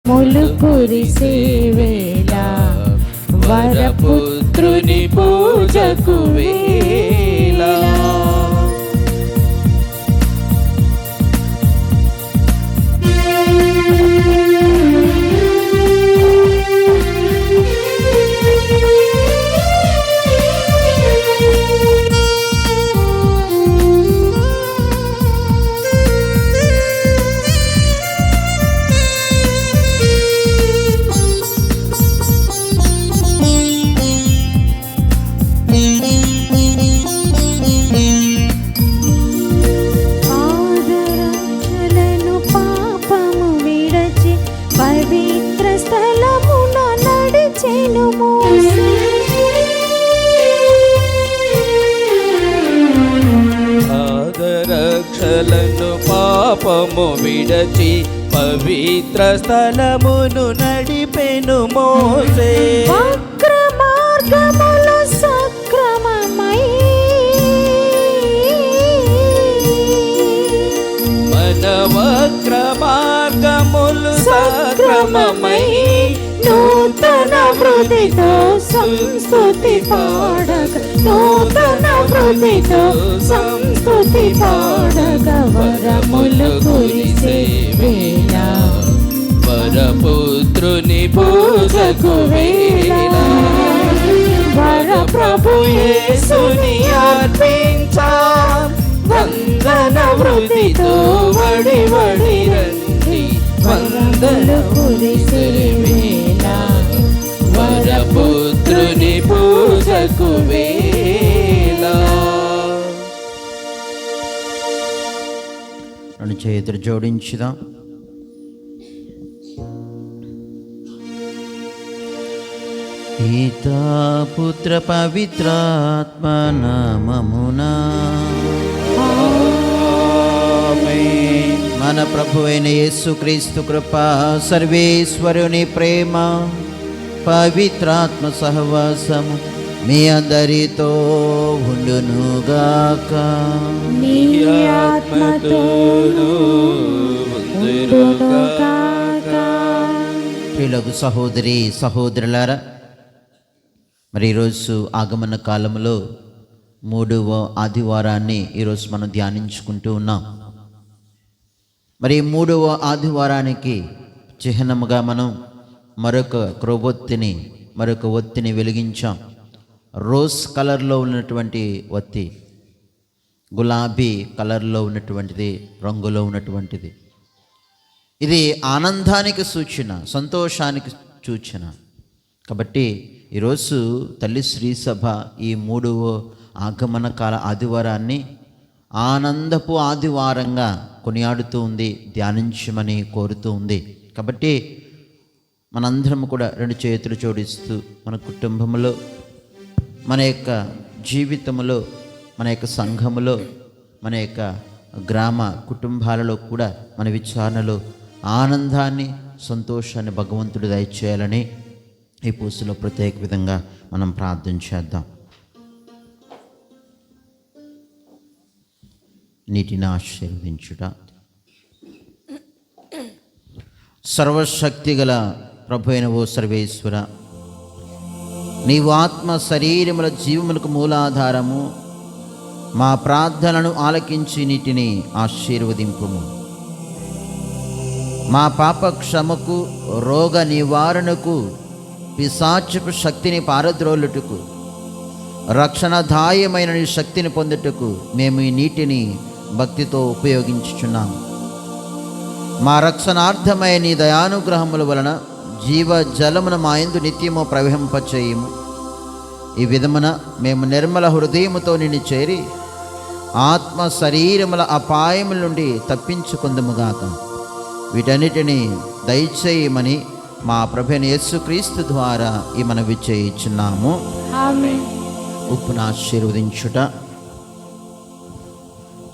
ములు కురిసే వేళ వరపుత్రుని పూజకు వేళ. పాదరక్షలను పాపము విడచి పవిత్ర స్థలమును నడిపెను మోసే. వక్ర మార్గములు సక్రమమై మన వక్ర మార్గములు సక్రమమై నూతన వృద్ధితో సంస్తుతి పాడగ, నూతన వృద్ధితో సంస్తుతి పాడగ. వరములు కురిసే వేళ వరపుత్రుని పూజకు వేళ. వర ప్రభు యేసుని అర్పించా వందన వృద్ధితో వడి వడి రండి. వందన కురిసే వేళ వరపుత్రుని పూజకు వేళ. రెండు చేతులు జోడించుదాం. పితా పుత్ర పవిత్రాత్మ నామమునా మన ప్రభు అయిన యేసుక్రీస్తు కృప, సర్వేశ్వరుని ప్రేమ, పవిత్రాత్మ సహవాసము మీ అందరితో ఉండునుగాక. నీ ఆత్మతోను ఉండునుగాక. ప్రియులకు సహోదరి సహోదరులారా, మరి ఈరోజు ఆగమన కాలంలో 3వ ఆదివారాన్ని ఈరోజు మనం ధ్యానించుకుంటూ ఉన్నాం. మరి 3వ ఆదివారానికి చిహ్నముగా మనం మరొక ఒత్తిని వెలిగించాం. రోజ్ కలర్లో ఉన్నటువంటి ఒత్తి, గులాబీ కలర్లో ఉన్నటువంటిది, రంగులో ఉన్నటువంటిది. ఇది ఆనందానికి సూచన, సంతోషానికి సూచన. కాబట్టి ఈరోజు తల్లి శ్రీ సభ ఈ 3వ ఆగమన కాల ఆదివారాన్ని ఆనందపు ఆదివారంగా కొనియాడుతూ ఉంది, ధ్యానించమని కోరుతూ ఉంది. కాబట్టి మనందరం కూడా 2 చేతులు జోడిస్తూ మన కుటుంబంలో, మన యొక్క జీవితంలో, మన యొక్క సంఘములో, మన యొక్క గ్రామ కుటుంబాలలో కూడా మన విచారణలో ఆనందాన్ని, సంతోషాన్ని భగవంతుడు దయచేయాలని ఈ పూసలో ప్రత్యేక విధంగా మనం ప్రార్థన చేద్దాం. నీటిని ఆశీర్వదించుట. సర్వశక్తి గల ప్రభు అయిన ఓ సర్వేశ్వర, నీవు ఆత్మ శరీరముల జీవములకు మూలాధారము, మా ప్రార్థనను ఆలకించి నీటిని ఆశీర్వదింపుము. మా పాప క్షమకు, రోగ నివారణకు, పిశాచపు శక్తిని పారద్రోలుటకు, రక్షణదాయమైన నీ శక్తిని పొందుటకు మేము ఈ నీటిని భక్తితో ఉపయోగించుచున్నాము. మా రక్షణార్థమై నీ దయానుగ్రహముల వలన జీవ జలమును మా యందు నిత్యము ప్రవహింపచేయము. ఈ విధమున మేము నిర్మల హృదయముతో నిన్ను చేరి ఆత్మ శరీరముల అపాయముల నుండి తప్పించుకుందుముగాక. వీటన్నిటినీ దయచేయమని మా ప్రభువైన యేసుక్రీస్తు ద్వారా ఈ మనవి చేయుచున్నాము. ఆమేన్. ఉప్పును ఆశీర్వదించుట.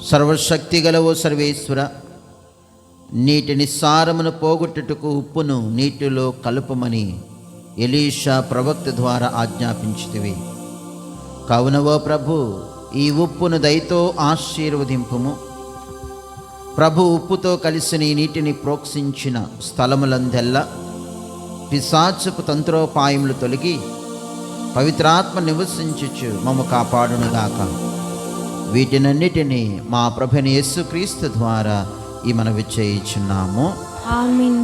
సర్వశక్తి గలవో సర్వేశ్వర, నీటి నిస్సారమును పోగొట్టుటకు ఉప్పును నీటిలో కలుపమని ఎలీషా ప్రవక్త ద్వారా ఆజ్ఞాపించితివి. కావునవో ప్రభు, ఈ ఉప్పును దయతో ఆశీర్వదింపుము. ప్రభు ఉప్పుతో కలిసి నీ నీటిని ప్రోక్షించిన స్థలములందెల్లా పిశాచపు తంత్రోపాయములు తొలగి పవిత్రాత్మ నివసించుచు మమ్ము కాపాడునుగాక. వీటినన్నిటినీ మా ప్రభుని యేసుక్రీస్తు ద్వారా ఈ మనవి చేయుచున్నాము. ఆమేన్.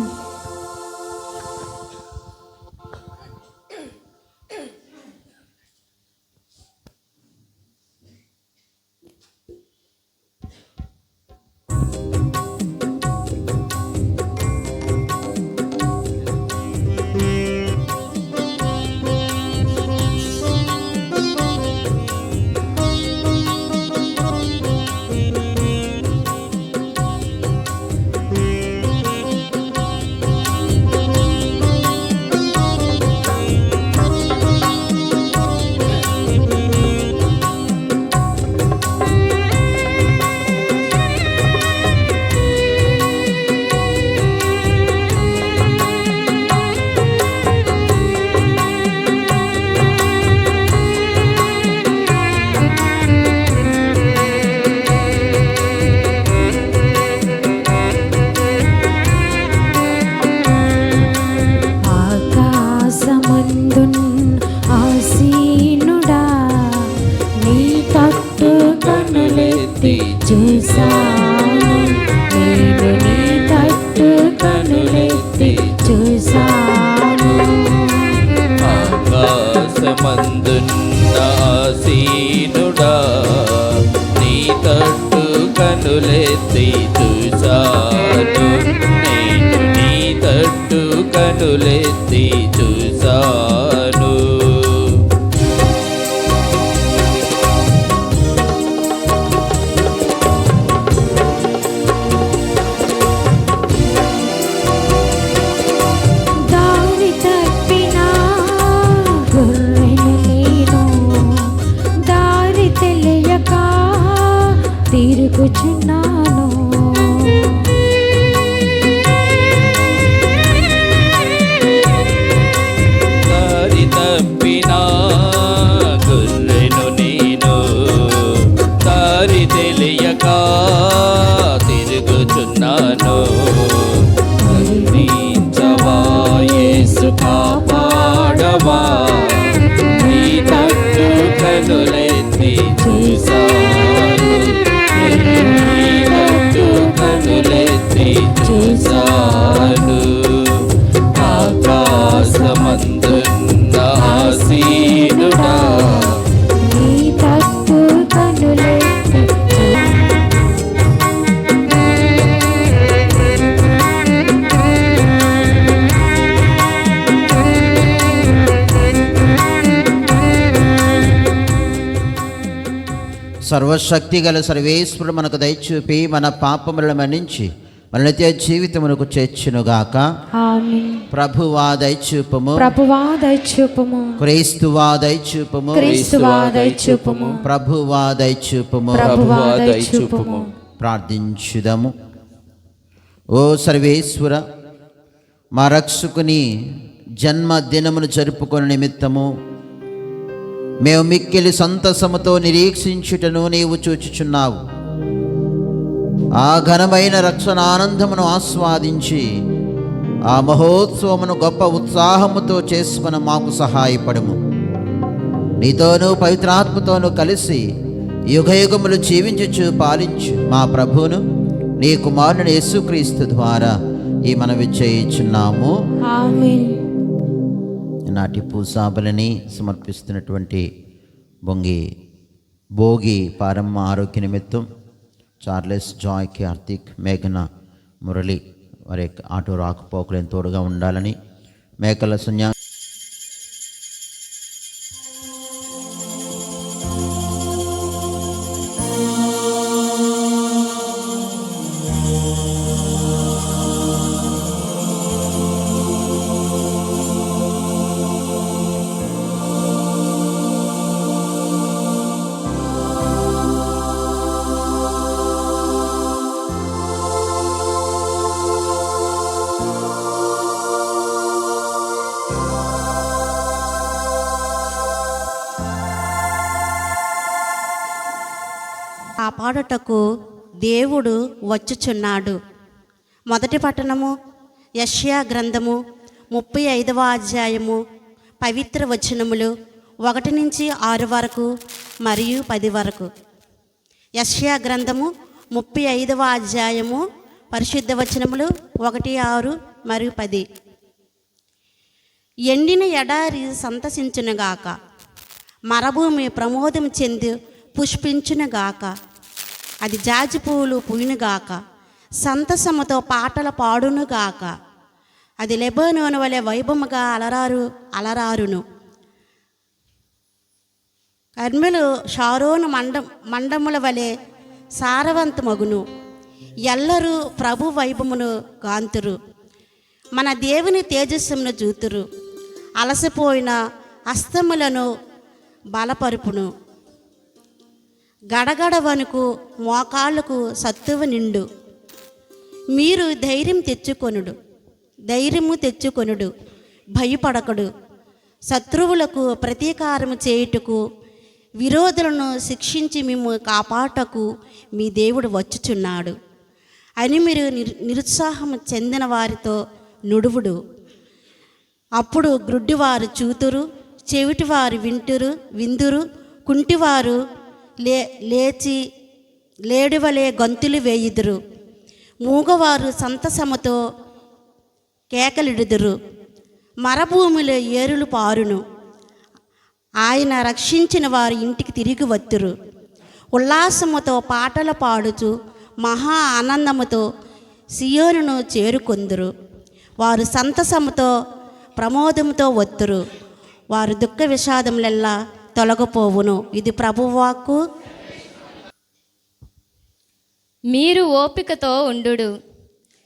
చూసాను, నేను నీ తట్టు కనులెత్తి చూసాను. ఆకాశమందున్న ఆసీనుడా, నీ తట్టు కనులెత్తి చూసాను, నేను నీ తట్టు కనులెత్తి చూసాను. తిరుగుచున్నాను, దారి తప్పిన గొర్రెను నేను, దారి తెలియక తిరుగుచున్నాను. కరుణించవా యేసు, కాపాడవా, నీ తట్టు కనులెత్తి చూసాను, కనులెత్తి చూసాను. ఆకాశమందున్న ఆసీనుడా, నీ తట్టు కనులెత్తి సర్వశక్తి గల సర్వేశ్వరుడు మనకు దయచూపి మన పాపములను మన్నించి మన నిత్య జీవితమునకు చేర్చునుగాక. ఆమేన్. ప్రభువా దయచూపము, ప్రభువా దయచూపము, క్రీస్తువా దయచూపము, క్రీస్తువా దయచూపము, ప్రభువా దయచూపము. ప్రభువా దయచూపము. ప్రార్థించుదము. ఓ సర్వేశ్వర, మా రక్షకుని జన్మదినమును జరుపుకునే నిమిత్తము మేము మిక్కిలి సంతసముతో నిరీక్షించుటను నీవు చూచుచున్నావు. ఆ ఘనమైన రక్షణ ఆనందమును ఆస్వాదించి ఆ మహోత్సవమును గొప్ప ఉత్సాహముతో చేసుకుని మాకు సహాయపడము. నీతోనూ పవిత్రాత్మతోనూ కలిసి యుగయుగములు జీవించుచు పాలించు మా ప్రభువును నీ కుమారుని యేసుక్రీస్తు ద్వారా ఈ మనవి చేయుచున్నాము. ఆమేన్. నాటి పూసాబలని సమర్పిస్తున్నటువంటి భోగి పారమ్మ ఆరోగ్య నిమిత్తం చార్లెస్, జాయ్, కార్తిక్, మేఘన, మురళి వారి ఆటో రాకపోకలేని తోడుగా ఉండాలని మేకల సన్యా కాపాడుటకు దేవుడు వచ్చుచున్నాడు. మొదటి పట్టణము యెషయా గ్రంథము 35వ అధ్యాయము పవిత్ర వచనములు 1 నుంచి 6 వరకు మరియు 10 వరకు. యెషయా గ్రంథము 35వ అధ్యాయము పరిశుద్ధ వచనములు 1, 6 మరియు 10. ఎండిన ఎడారి సంతసించునుగాక, మరభూమి ప్రమోదం చెంది పుష్పించునుగాక, అది జాజి పువ్వులు పూయునుగాక, సంతసముతో పాటలు పాడునుగాక, అది లెబనోను వలె వైభవముగా అలరారును. కర్మెలు షారోను మండముల వలె సారవంతమగును. ఎల్లరూ ప్రభు వైభవమును గాంతురు, మన దేవుని తేజస్సును చూతురు. అలసిపోయిన హస్తములను బలపరుపును, గడగడ వణుకు మోకాళ్ళకు సత్తువ నిండు. మీరు ధైర్యము తెచ్చుకొనుడు, భయపడకడు. శత్రువులకు ప్రతీకారము చేయుటకు, విరోధులను శిక్షించి మిమ్ము కాపాటకు మీ దేవుడు వచ్చుచున్నాడు అని మీరు నిరుత్సాహం చెందిన వారితో నుడువుడు. అప్పుడు గ్రుడ్డివారు చూతురు, చెవిటివారు విందురు, కుంటివారు లేచి లేడివలే గంతులు వేయుదురు, మూగవారు సంతసముతో కేకలిడుదురు. మరభూమిలో ఏరులు పారును, ఆయన రక్షించిన వారు ఇంటికి తిరిగి వత్తురు. ఉల్లాసముతో పాటలు పాడుచు మహా ఆనందముతో సియోనును చేరుకొందురు. వారు సంతసముతో ప్రమోదముతో వత్తురు, వారు దుఃఖ విషాదములెల్లా తొలగపోవును. ఇది ప్రభువాక్కు. మీరు ఓపికతో ఉండుడు,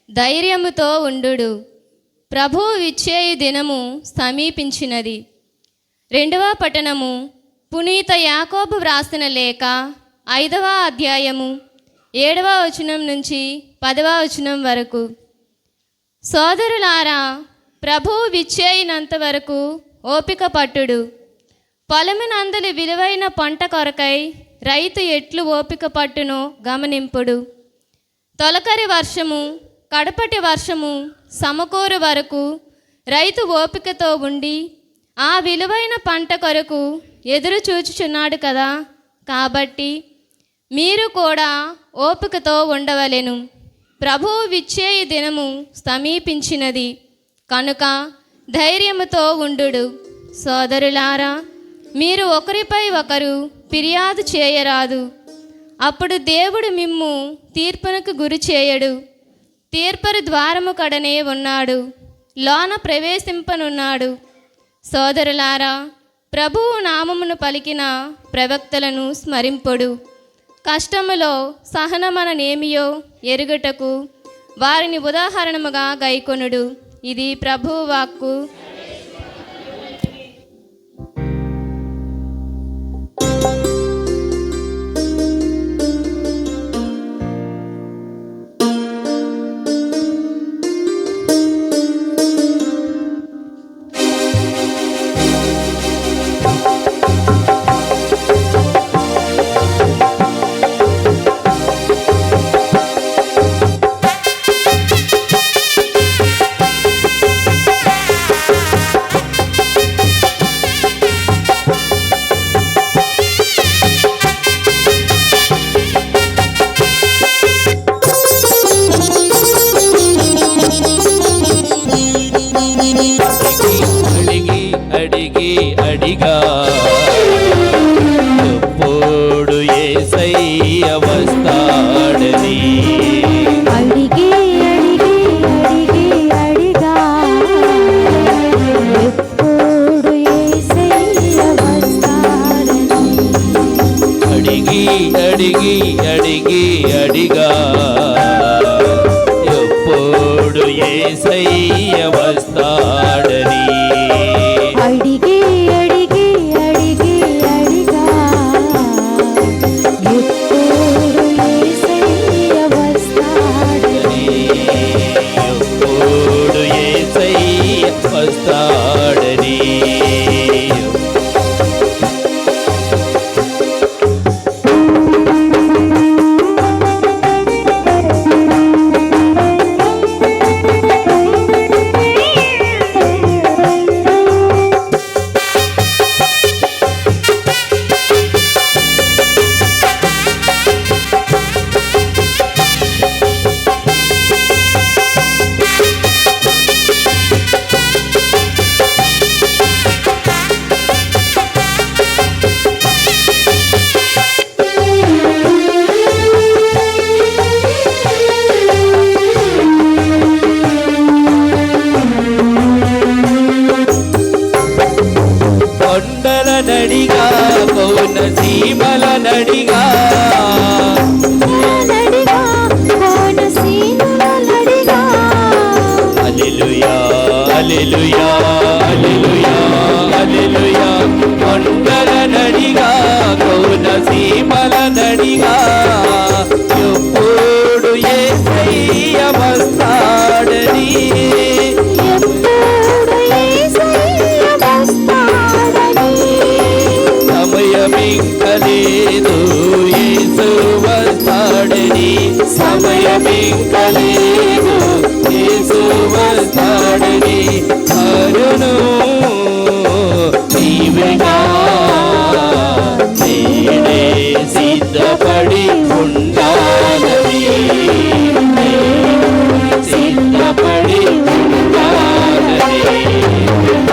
ధైర్యముతో ఉండుడు, ప్రభువు విచ్చేయు దినము సమీపించినది. 2వ పట్టణము పునీత యాకోబు వ్రాసిన లేఖ 5వ అధ్యాయము 7వ వచనం నుంచి 10వ వచనం వరకు. సోదరులారా, ప్రభువు విచ్చేయినంత వరకు ఓపిక పట్టుడు. పొలమునందలి విలువైన పంట కొరకై రైతు ఎట్లు ఓపిక పట్టునో గమనింపుడు. తొలకరి వర్షము కడపటి వర్షము సమకూరు వరకు రైతు ఓపికతో ఉండి ఆ విలువైన పంట కొరకు ఎదురు చూచుచున్నాడు కదా. కాబట్టి మీరు కూడా ఓపికతో ఉండవలెను. ప్రభువు విచ్చేయి దినము సమీపించినది కనుక ధైర్యముతో ఉండుడు. సోదరులారా, మీరు ఒకరిపై ఒకరు ఫిర్యాదు చేయరాదు, అప్పుడు దేవుడు మిమ్ము తీర్పునకు గురి చేయడు. తీర్పరి ద్వారము కడనే ఉన్నాడు, లోన ప్రవేశింపనున్నాడు. సోదరులారా, ప్రభువు నామమును పలికిన ప్రవక్తలను స్మరింపుడు. కష్టములో సహనమననేమియో ఎరుగుటకు వారిని ఉదాహరణముగా గైకొనుడు. ఇది ప్రభువు వాక్కు. అడిగా ఎప్పుడు యేసయ్య వస్తాడని, అడిగి అడిగా ఎప్పుడు యేసయ్య వస్తాడని. అడిగా ఎప్పుడు యేసయ్య వస్తాడని. అడిగా ఎప్పుడు యేసయ్య వస్తాడని. ఎప్పుడు యేసయ్య వస్తాడని. హల్లెలూయా హల్లెలూయా హల్లెలూయా కొండల నడిగా కౌన సీమల నడిగా ఎప్పుడు యేసయ్య వస్తాడని ఎప్పుడు యేసయ్య వస్తాడని సమయమింకలేదు యేసు వస్తాడని సమయమింకలేదు యేసు వస్తాడని అరును నీవేగా నేడే సిద్ధపడి ఉండాలని సిద్ధపడి ఉండాలని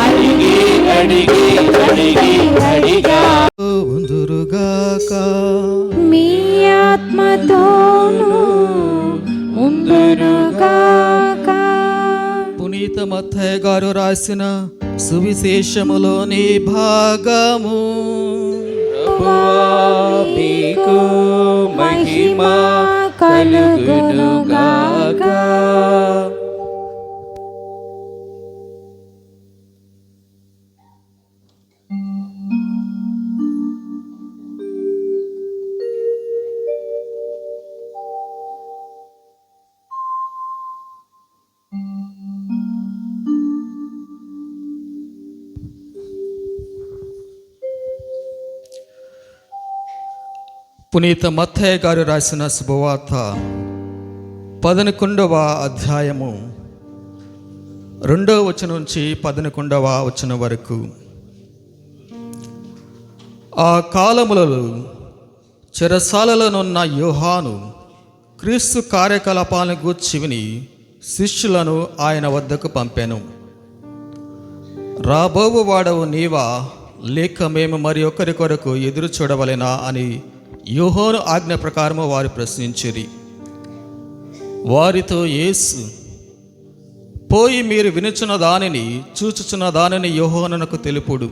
అడిగి అడిగి అడిగి అడిగా ఉందురుగాక మీ ఆత్మతోను ఉండునుగాక. పునీత మత్తయ్య గారు రాసిన సువిశేషములోని భాగము. ప్రభువా మీకు మహిమ కలుగునుగాక. పునీత మత్తయ్య గారు రాసిన శుభవార్త 11వ అధ్యాయము 2వ వచనం నుంచి 11వ వచనం వరకు. ఆ కాలములలో చెరసాలలోనున్న యోహాను క్రీస్తు కార్యకలాపాలను గూర్చి విని శిష్యులను ఆయన వద్దకు పంపాను. రాబోవు వాడవు నీవా, లేక మేము మరి ఒకరి కొరకు ఎదురు చూడవలెనా అని యోహాను ఆజ్ఞ ప్రకారము వారు ప్రశ్నించిరి. వారితో యేసు, పోయి మీరు వినుచున్న దానిని చూచుచున్న దానిని యోహానునకు తెలుపుడు.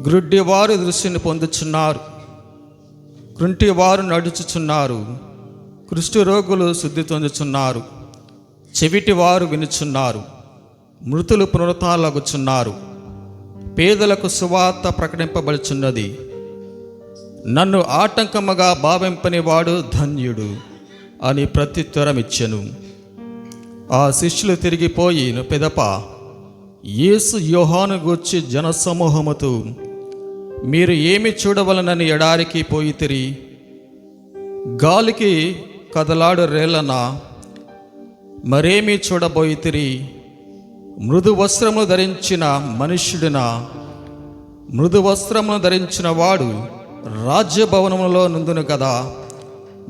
గ్రుడ్డివారు దృష్టిని పొందుచున్నారు, కుంటివారు నడుచుచున్నారు, కుష్టు రోగులు శుద్ధి పొందుచున్నారు, చెవిటివారు వినుచున్నారు, మృతులు పునరుత్థానమగుచున్నారు, పేదలకు సువార్త ప్రకటింపబడుచున్నది. నన్ను ఆటంకముగా భావింపని వాడు ధన్యుడు అని ప్రత్యుత్తరమిచ్చెను. ఆ శిష్యులు తిరిగిపోయి పెదప యేసు యోహాను గూర్చి జనసమూహముతో, మీరు ఏమి చూడవలనని ఎడారికి పోయితిరి? గాలికి కదలాడు రేలన మరేమి చూడబోయితిరి? మృదు వస్త్రమును ధరించిన మనుష్యుడినా? మృదు వస్త్రమును ధరించిన వాడు రాజ్యభవనములో నుందును కదా.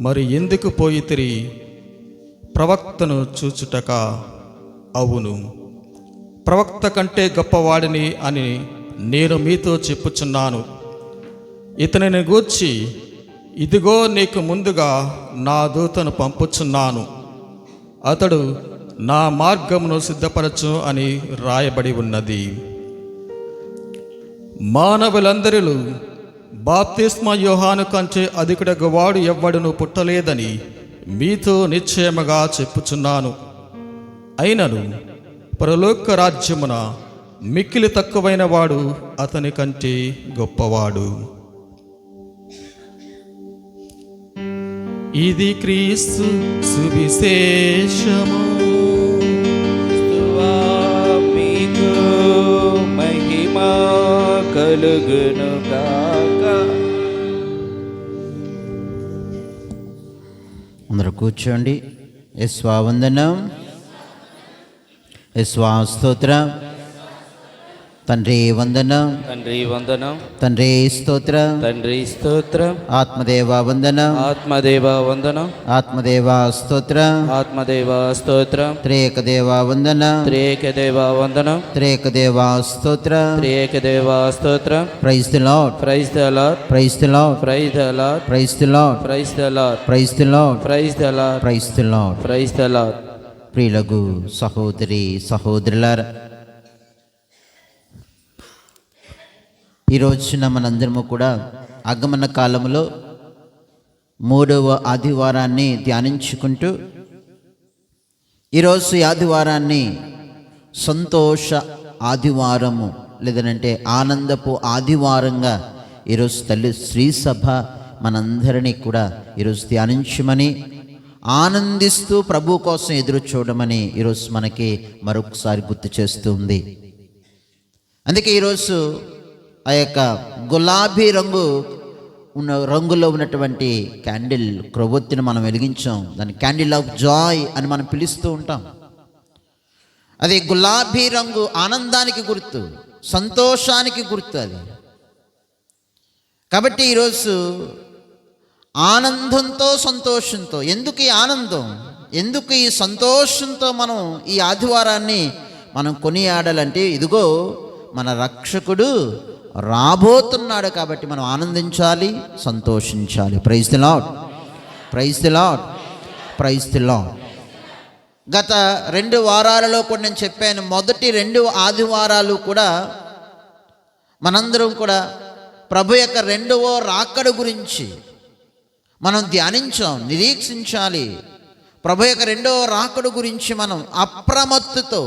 మరి ఎందుకు పోయితిరి? ప్రవక్తను చూచుటక. అవును, ప్రవక్త కంటే గొప్పవాడిని అని నేను మీతో చెప్పుచున్నాను. ఇతనిని గూర్చి, ఇదిగో నీకు ముందుగా నా దూతను పంపుచున్నాను, అతడు నా మార్గమును సిద్ధపరచు అని రాయబడి ఉన్నది. మానవులందరిలో బాప్తిస్మ యోహాను కంటే అధికుడగు వాడు ఎవ్వడును పుట్టలేదని మీతో నిశ్చయముగా చెప్పుచున్నాను. అయినను పరలోక రాజ్యమున మిక్కిలి తక్కువైన వాడు అతని కంటే గొప్పవాడు. ఇది క్రీస్తు సువిశేషము. మీకు మహిమ కలుగునుగాక. అందరూ కూర్చోండి. యెహోవా వందనం, యెహోవా స్తోత్రం. తండ్రి వందనం, తండ్రి వందనం, తండ్రి స్తోత్రం, తండ్రి స్తోత్రం, ఆత్మదేవ వందనం, ఆత్మదేవ వందనం, ఆత్మదేవ స్తోత్రం, ఆత్మదేవ స్తోత్రం, త్రియేక దేవ వందనం, త్రియేక దేవ వందనం, త్రియేక దేవ స్తోత్రం. త్రియేక దేవ స్తోత్రం. Praise the lord, praise the Lord, praise the lord, praise the Lord, praise the lord, praise the Lord, praise the lord, praise the Lord, praise the lord. Praise the Lord. ప్రియులకు సహోదరి సహోదరులారా, ఈ రోజున మనందరము కూడా ఆగమన కాలంలో 3వ ఆదివారాన్ని ధ్యానించుకుంటూ, ఈరోజు ఆదివారాన్ని సంతోష ఆదివారము లేదనంటే ఆనందపు ఆదివారంగా ఈరోజు తల్లి శ్రీ సభ మనందరినీ కూడా ఈరోజు ధ్యానించమని, ఆనందిస్తూ ప్రభు కోసం ఎదురు చూడమని ఈరోజు మనకి మరొకసారి గుర్తు చేస్తూ ఉంది. అందుకే ఈరోజు ఆ యొక్క గులాబీ రంగులో ఉన్నటువంటి క్యాండిల్ క్రొవ్వొత్తిని మనం వెలిగించాం. దాన్ని క్యాండిల్ ఆఫ్ జాయ్ అని మనం పిలుస్తూ ఉంటాం. అది గులాబీ రంగు ఆనందానికి గుర్తు, సంతోషానికి గుర్తు అది. కాబట్టి ఈరోజు ఆనందంతో సంతోషంతో, ఎందుకు ఈ ఆనందం, ఎందుకు ఈ సంతోషంతో మనం ఈ ఆదివారాన్ని మనం కొనియాడాలంటే, ఇదిగో మన రక్షకుడు రాబోతున్నాడు కాబట్టి మనం ఆనందించాలి, సంతోషించాలి. Praise the lord, praise the lord, praise the lord. గత 2 వారాలలో కూడా నేను చెప్పాను, మొదటి 2 ఆదివారాలు కూడా మనందరం కూడా ప్రభు యొక్క 2వ రాకడ గురించి మనం ధ్యానించాం, నిరీక్షించాలి. ప్రభు యొక్క 2వ రాకడ గురించి మనం అప్రమత్తుతో,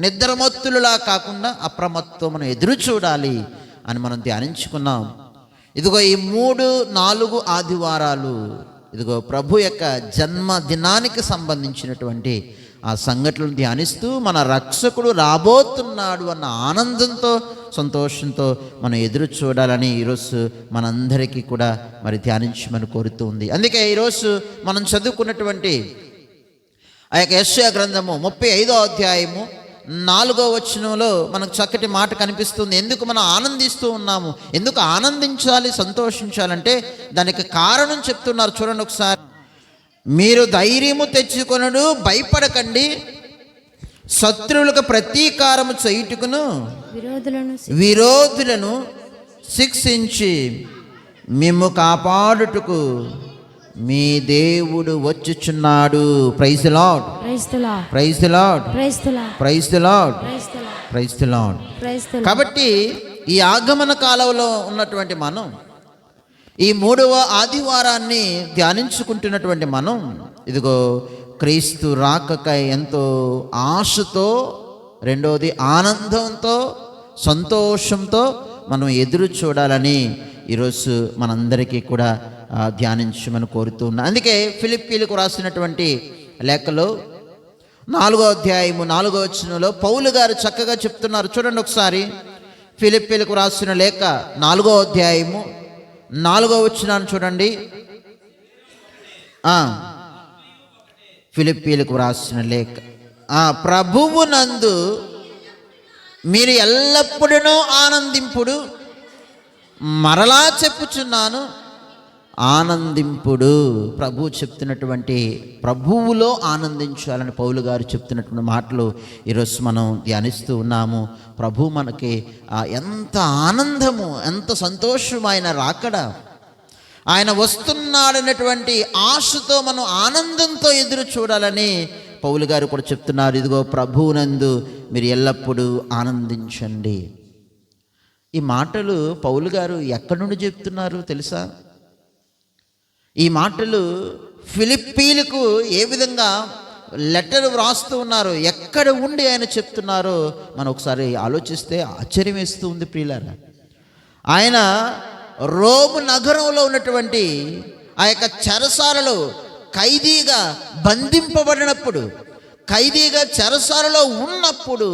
నిద్రమత్తులులా కాకుండా అప్రమత్తుతో మనం ఎదురు చూడాలి అని మనం ధ్యానించుకున్నాం. ఇదిగో ఈ 3-4 ఆదివారాలు ఇదిగో ప్రభు యొక్క జన్మదినానికి సంబంధించినటువంటి ఆ సంఘటనలు ధ్యానిస్తూ మన రక్షకుడు రాబోతున్నాడు అన్న ఆనందంతో, సంతోషంతో మనం ఎదురు చూడాలని ఈరోజు మనందరికీ కూడా మరి ధ్యానించమని కోరుతూ ఉంది. అందుకే ఈరోజు మనం చదువుకున్నటువంటి ఆ యొక్క యెషయా గ్రంథము 35వ అధ్యాయము 4వ వచనంలో మనకు చక్కటి మాట కనిపిస్తుంది. ఎందుకు మనం ఆనందిస్తూ ఉన్నాము, ఎందుకు ఆనందించాలి, సంతోషించాలంటే దానికి కారణం చెప్తున్నారు. చూడండి ఒకసారి. మీరు ధైర్యము తెచ్చుకొనుడు, భయపడకండి, శత్రువులకు ప్రతీకారము చేయుటకును విరోధులను శిక్షించి మిమ్ము కాపాడుటకు మీ దేవుడు వచ్చుచున్నాడు. Praise the lord, praise the lord, praise the lord, praise the lord, praise the lord, praise the lord. కాబట్టి ఈ ఆగమన కాలంలో ఉన్నటువంటి మనం, ఈ 3వ ఆదివారాన్ని ధ్యానించుకుంటున్నటువంటి మనం, ఇదిగో క్రీస్తు రాకకై ఎంతో ఆశతో, రెండవది ఆనందంతో, సంతోషంతో మనం ఎదురు చూడాలని ఈరోజు మనందరికీ కూడా ధ్యానించమని కోరుతూ ఉన్నా. అందుకే ఫిలిప్పీలకు రాసినటువంటి లేఖలో 4వ అధ్యాయము 4వ వచనంలో పౌలు గారు చక్కగా చెప్తున్నారు. చూడండి ఒకసారి. ఫిలిప్పీలకు రాసిన లేఖ 4వ అధ్యాయము 4వ వచనాన్ని చూడండి. ఫిలిప్పీలకు రాసిన లేఖ, ప్రభువునందు మీరు ఎల్లప్పుడూ ఆనందింపుడు, మరలా చెప్పుచున్నాను ఆనందింపుడు. ప్రభు చెప్తున్నటువంటి, ప్రభువులో ఆనందించాలని పౌలు గారు చెప్తున్నటువంటి మాటలు ఈరోజు మనం ధ్యానిస్తూ ఉన్నాము. ప్రభు మనకి ఎంత ఆనందము, ఎంత సంతోషం, ఆయన రాకడ, ఆయన వస్తున్నాడనేటువంటి ఆశతో మనం ఆనందంతో ఎదురు చూడాలని పౌలు గారు కూడా చెప్తున్నారు. ఇదిగో ప్రభువునందు మీరు ఎల్లప్పుడూ ఆనందించండి. ఈ మాటలు పౌలు గారు ఎక్కడి నుండి చెప్తున్నారు తెలుసా? ఈ మాటలు ఫిలిప్పీలకు ఏ విధంగా లెటర్ వ్రాస్తూ ఉన్నారు, ఎక్కడ ఉండి ఆయన చెప్తున్నారో మనం ఒకసారి ఆలోచిస్తే ఆశ్చర్యం వేస్తూ ఉంది ప్రియులారా. ఆయన రోమ్ నగరంలో ఉన్నటువంటి ఆ యొక్క చెరసాలలో ఖైదీగా బంధింపబడినప్పుడు, ఖైదీగా చెరసాలలో ఉన్నప్పుడు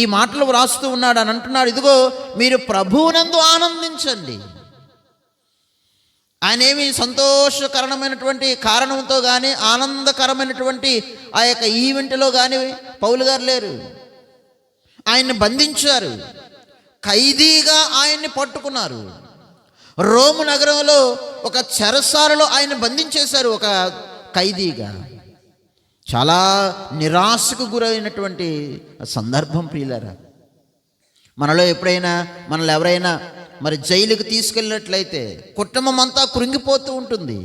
ఈ మాటలు వ్రాస్తూ ఉన్నాడు. అని అంటున్నాడు, ఇదిగో మీరు ప్రభువునందు ఆనందించండి. ఆయన ఏమి సంతోషకరమైనటువంటి కారణంతో కానీ, ఆనందకరమైనటువంటి ఆ యొక్క ఈవెంట్లో కానీ పౌలు గారు లేరు. ఆయన్ని బంధించారు, ఖైదీగా ఆయన్ని పట్టుకున్నారు. రోము నగరంలో ఒక చెరసాలలో ఆయన బంధించేశారు, ఒక ఖైదీగా. చాలా నిరాశకు గురైనటువంటి సందర్భం ప్రియులారా. మనలో ఎప్పుడైనా మనల్ని ఎవరైనా మరి జైలుకి తీసుకెళ్ళినట్లయితే కుటుంబం అంతా కృంగిపోతూ ఉంటుంది.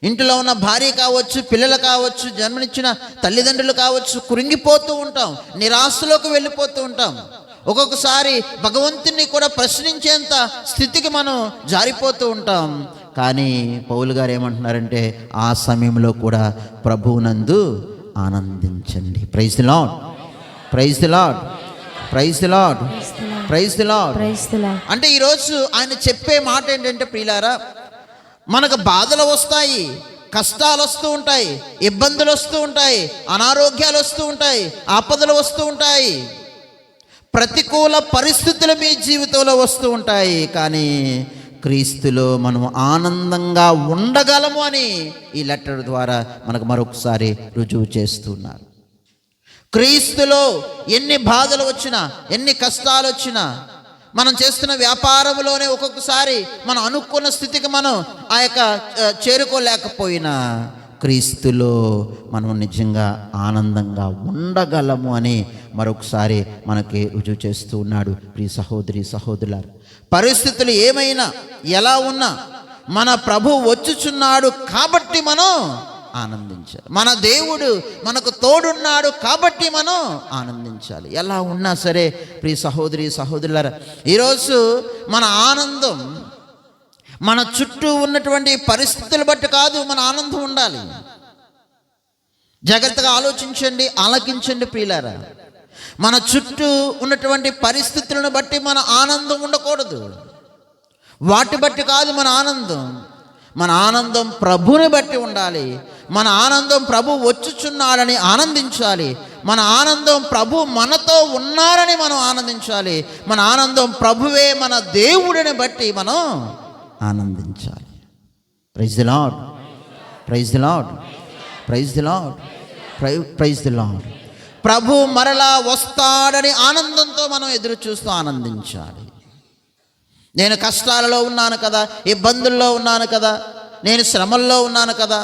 ఇంట్లో ఉన్న భార్య కావచ్చు, పిల్లలు కావచ్చు, జన్మనిచ్చిన తల్లిదండ్రులు కావచ్చు, కృంగిపోతూ ఉంటాం, నిరాశలోకి వెళ్ళిపోతూ ఉంటాం. ఒక్కొక్కసారి భగవంతుని కూడా ప్రశ్నించేంత స్థితికి మనం జారిపోతూ ఉంటాం. కానీ పౌలు గారు ఏమంటున్నారంటే, ఆ సమయంలో కూడా ప్రభువునందు ఆనందించండి. Praise the lord, praise the lord, praise the lord, praise the lord. Praise the Lord. అంటే ఈరోజు ఆయన చెప్పే మాట ఏంటంటే ప్రియులారా, మనకు బాధలు వస్తాయి, కష్టాలు వస్తూ ఉంటాయి, ఇబ్బందులు వస్తూ ఉంటాయి, అనారోగ్యాలు వస్తూ ఉంటాయి, ఆపదలు వస్తూ ఉంటాయి, ప్రతికూల పరిస్థితులు మీ జీవితంలో వస్తూ ఉంటాయి. కానీ క్రీస్తులో మనం ఆనందంగా ఉండగలము అని ఈ లెటర్ ద్వారా మనకు మరొకసారి రుజువు చేస్తున్నారు. క్రీస్తులో ఎన్ని బాధలు వచ్చినా, ఎన్ని కష్టాలు వచ్చినా, మనం చేస్తున్న వ్యాపారంలోనే ఒక్కొక్కసారి మనం అనుకున్న స్థితికి మనం ఆ యొక్క చేరుకోలేకపోయినా క్రీస్తులో మనం నిజంగా ఆనందంగా ఉండగలము అని మరొకసారి మనకి రుజువు చేస్తూ ఉన్నాడు. ప్రియ సహోదరి సహోదరులారా, పరిస్థితులు ఏమైనా ఎలా ఉన్నా మన ప్రభు వచ్చుచున్నాడు కాబట్టి మనం ఆనందించాలి. మన దేవుడు మనకు తోడున్నాడు కాబట్టి మనం ఆనందించాలి. ఎలా ఉన్నా సరే ప్రియ సహోదరి సహోదరులారా, ఈరోజు మన ఆనందం మన చుట్టూ ఉన్నటువంటి పరిస్థితులు బట్టి కాదు, మన ఆనందం ఉండాలి. జాగ్రత్తగా ఆలోచించండి, ఆలకించండి ప్రియులారా. మన చుట్టూ ఉన్నటువంటి పరిస్థితులను బట్టి మన ఆనందం ఉండకూడదు. వాటి బట్టి కాదు మన ఆనందం. మన ఆనందం ప్రభుని బట్టి ఉండాలి. మన ఆనందం ప్రభు వచ్చుచున్నాడని ఆనందించాలి. మన ఆనందం ప్రభు మనతో ఉన్నారని మనం ఆనందించాలి. మన ఆనందం ప్రభువే మన దేవుడిని బట్టి మనం ఆనందించాలి. Praise the lord, praise the lord, praise the lord, praise the lord. ప్రభు మరలా వస్తాడని ఆనందంతో మనం ఎదురు చూస్తూ ఆనందించాలి. నేను కష్టాలలో ఉన్నాను కదా, ఇబ్బందుల్లో ఉన్నాను కదా, నేను శ్రమల్లో ఉన్నాను కదా,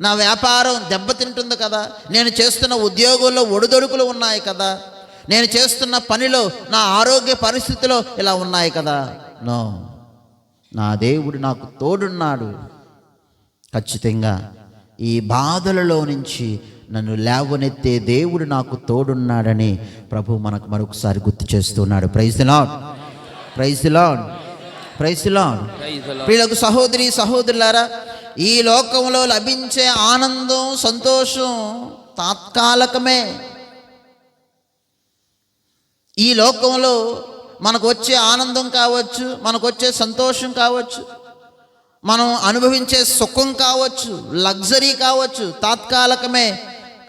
నా వ్యాపారం దెబ్బతింటుంది కదా, నేను చేస్తున్న ఉద్యోగంలో ఒడిదొడుకులు ఉన్నాయి కదా, నేను చేస్తున్న పనిలో నా ఆరోగ్య పరిస్థితిలో ఇలా ఉన్నాయి కదా. నో, నా దేవుడు నాకు తోడున్నాడు. ఖచ్చితంగా ఈ బాధలలో నుంచి నన్ను లేవనెత్తే దేవుడు నాకు తోడున్నాడని ప్రభు మనకు మరొకసారి గుర్తు చేస్తున్నాడు. Praise the lord, praise the lord, praise the Lord. ప్రియులకు సహోదరి సహోదరులారా, ఈ లోకంలో లభించే ఆనందం సంతోషం తాత్కాలికమే. ఈ లోకంలో మనకు వచ్చే ఆనందం కావచ్చు, మనకు వచ్చే సంతోషం కావచ్చు, మనం అనుభవించే సుఖం కావచ్చు, లగ్జరీ కావచ్చు, తాత్కాలికమే.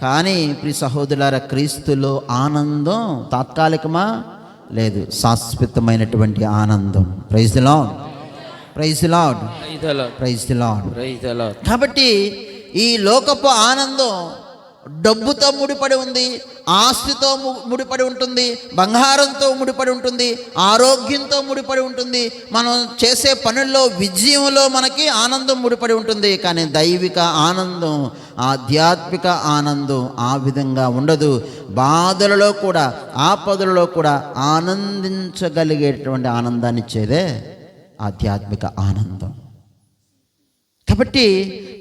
కానీ ప్రియ సహోదరులారా, క్రీస్తులో ఆనందం తాత్కాలికమా? లేదు, శాశ్వతమైనటువంటి ఆనందం. Praise the lord, praise the lord, praise the lord. కాబట్టి ఈ లోకపు ఆనందం డబ్బుతో ముడిపడి ఉంది, ఆస్తితో ముడిపడి ఉంటుంది, బంగారంతో ముడిపడి ఉంటుంది, ఆరోగ్యంతో ముడిపడి ఉంటుంది, మనం చేసే పనుల్లో విజయంలో మనకి ఆనందం ముడిపడి ఉంటుంది. కానీ దైవిక ఆనందం, ఆధ్యాత్మిక ఆనందం ఆ విధంగా ఉండదు. బాధలలో కూడా, ఆపదలలో కూడా ఆనందించగలిగేటువంటి ఆనందాన్ని ఇచ్చేదే ఆధ్యాత్మిక ఆనందం. కాబట్టి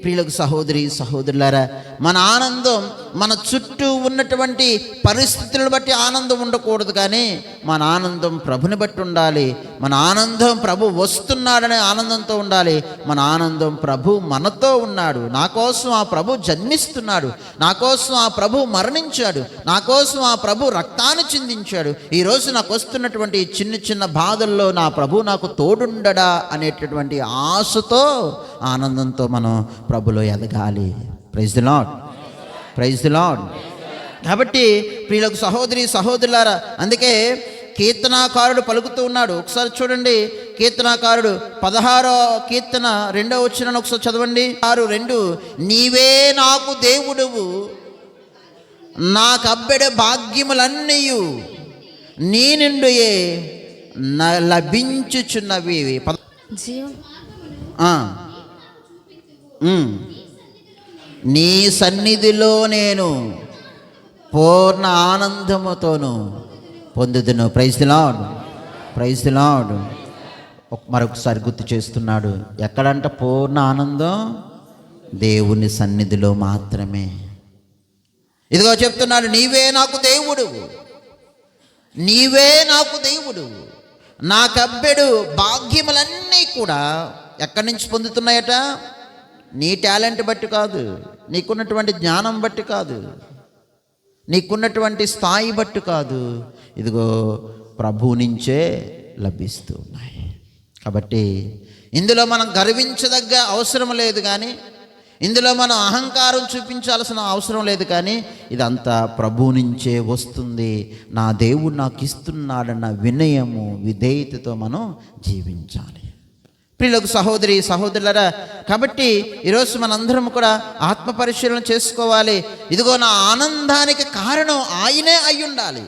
ప్రియులకు సహోదరి సహోదరులారా, మన ఆనందం మన చుట్టూ ఉన్నటువంటి పరిస్థితులను బట్టి ఆనందం ఉండకూడదు. కానీ మన ఆనందం ప్రభుని బట్టి ఉండాలి. మన ఆనందం ప్రభు వస్తున్నాడనే ఆనందంతో ఉండాలి. మన ఆనందం ప్రభు మనతో ఉన్నాడు, నా కోసం ఆ ప్రభు జన్మిస్తున్నాడు, నా కోసం ఆ ప్రభు మరణించాడు, నా కోసం ఆ ప్రభు రక్తాన్ని చిందించాడు. ఈరోజు నాకు వస్తున్నటువంటి చిన్న చిన్న బాధల్లో నా ప్రభు నాకు తోడుండడా అనేటటువంటి ఆశతో, ఆనందంతో మనం ప్రభులో ఎదగాలి. Praise the lord, praise the lord. కాబట్టి ప్రియులకు సహోదరి సహోదరులారా, అందుకే కీర్తనాకారుడు పలుకుతూ ఉన్నాడు. ఒకసారి చూడండి, కీర్తనాకారుడు 16వ కీర్తన 2వ వచనాన్ని ఒకసారి చదవండి. 6:2, నీవే నాకు దేవుడువు, నాకబ్బెడ భాగ్యములన్నీయు నీ నుండియే లభించుచున్నవి. నీ సన్నిధిలో నేను పూర్ణ ఆనందముతోను పొందుదును. Praise the lord, praise the lord. మరొకసారి గుర్తు చేస్తున్నాడు, ఎక్కడంట పూర్ణ ఆనందం? దేవుని సన్నిధిలో మాత్రమే. ఇదిగో చెప్తున్నాడు, నీవే నాకు దేవుడు, నీవే నాకు దేవుడు, నాకబ్బెడు భాగ్యములన్నీ కూడా ఎక్కడి నుంచి పొందుతున్నాయట? నీ టాలెంట్ బట్టి కాదు, నీకున్నటువంటి జ్ఞానం బట్టి కాదు, నీకున్నటువంటి స్థాయి బట్టి కాదు, ఇదిగో ప్రభువు నుంచే లభిస్తూ ఉన్నాయి. కాబట్టి ఇందులో మనం గర్వించదగ్గ అవసరం లేదు, కానీ ఇందులో మనం అహంకారం చూపించాల్సిన అవసరం లేదు, కానీ ఇదంతా ప్రభువు నుంచే వస్తుంది. నా దేవుడు నాకు ఇస్తున్నాడన్న వినయము, విధేయతతో మనం జీవించాలి. ప్రియులకు సహోదరి సహోదరులరా, కాబట్టి ఈరోజు మనందరం కూడా ఆత్మ పరిశీలన చేసుకోవాలి. ఇదిగో నా ఆనందానికి కారణం ఆయనే అయి ఉండాలి.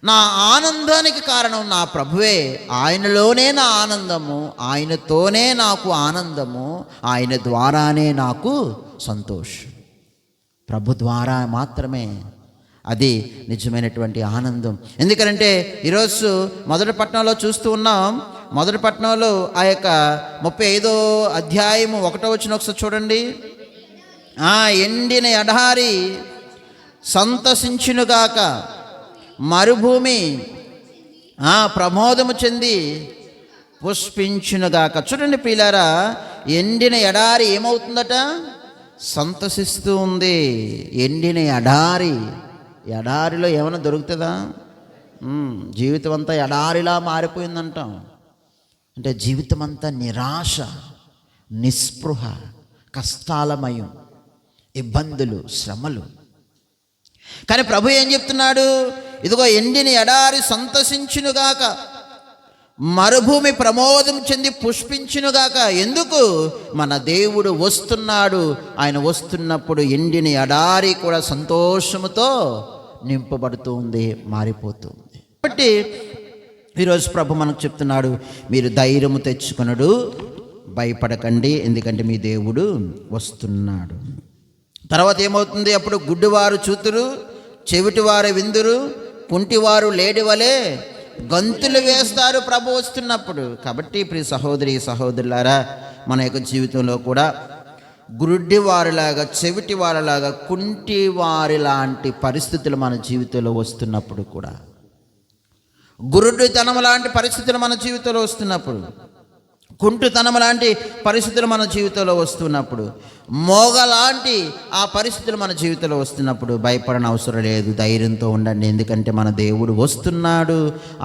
నా ఆనందానికి కారణం నా ప్రభువే. ఆయనలోనే నా ఆనందము, ఆయనతోనే నాకు ఆనందము, ఆయన ద్వారానే నాకు సంతోషం. ప్రభు ద్వారా మాత్రమే అది నిజమైనటువంటి ఆనందం. ఎందుకంటే ఈరోజు మొదటి పట్టణంలో చూస్తూ ఉన్నాం. మొదటి పట్టణంలో ఆ యొక్క 35వ అధ్యాయము 1వ వచనం ఒకసారి చూడండి. ఎండిన ఎడారి సంతసించునుగాక, మరుభూమి ప్రమోదము చెంది పుష్పించునుగాక. చూడండి ప్రియులారా, ఎండిన ఎడారి ఏమవుతుందట? సంతసిస్తూ ఉంది. ఎండిన ఎడారిలో ఏమైనా దొరుకుతుందా? జీవితం అంతా ఎడారిలా మారిపోయిందంటాం. అంటే జీవితం అంతా నిరాశ, నిస్పృహ, కష్టాలమయం, ఇబ్బందులు, శ్రమలు. కానీ ప్రభు ఏం చెప్తున్నాడు? ఇదిగో ఎండిన ఎడారి సంతసించునుగాక, మరుభూమి ప్రమోదం చెంది పుష్పించునుగాక. ఎందుకు? మన దేవుడు వస్తున్నాడు. ఆయన వస్తున్నప్పుడు ఎండిన ఎడారి కూడా సంతోషముతో నింపబడుతూ ఉంది, మారిపోతుంది. కాబట్టి ఈరోజు ప్రభు మనకు చెప్తున్నాడు, మీరు ధైర్యము తెచ్చుకొనుడు, భయపడకండి, ఎందుకంటే మీ దేవుడు వస్తున్నాడు. తర్వాత ఏమవుతుంది? అప్పుడు గుడ్డివారు చూతురు, చెవిటివారు విందురు, కుంటివారు లేడి వలె గంతులు వేస్తారు ప్రభు వస్తున్నప్పుడు. కాబట్టి ప్రియ సహోదరి సహోదరులారా, మన యొక్క జీవితంలో కూడా గుడ్డివారిలాగా, చెవిటివారిలాగా, కుంటివారి లాంటి పరిస్థితులు మన జీవితంలో వస్తున్నప్పుడు కూడా, గురుడితనం లాంటి పరిస్థితులు మన జీవితంలో వస్తున్నప్పుడు, కుంటుతనం లాంటి పరిస్థితులు మన జీవితంలో వస్తున్నప్పుడు, మోగలాంటి ఆ పరిస్థితులు మన జీవితంలో వస్తున్నప్పుడు భయపడని అవసరం లేదు. ధైర్యంతో ఉండండి, ఎందుకంటే మన దేవుడు వస్తున్నాడు.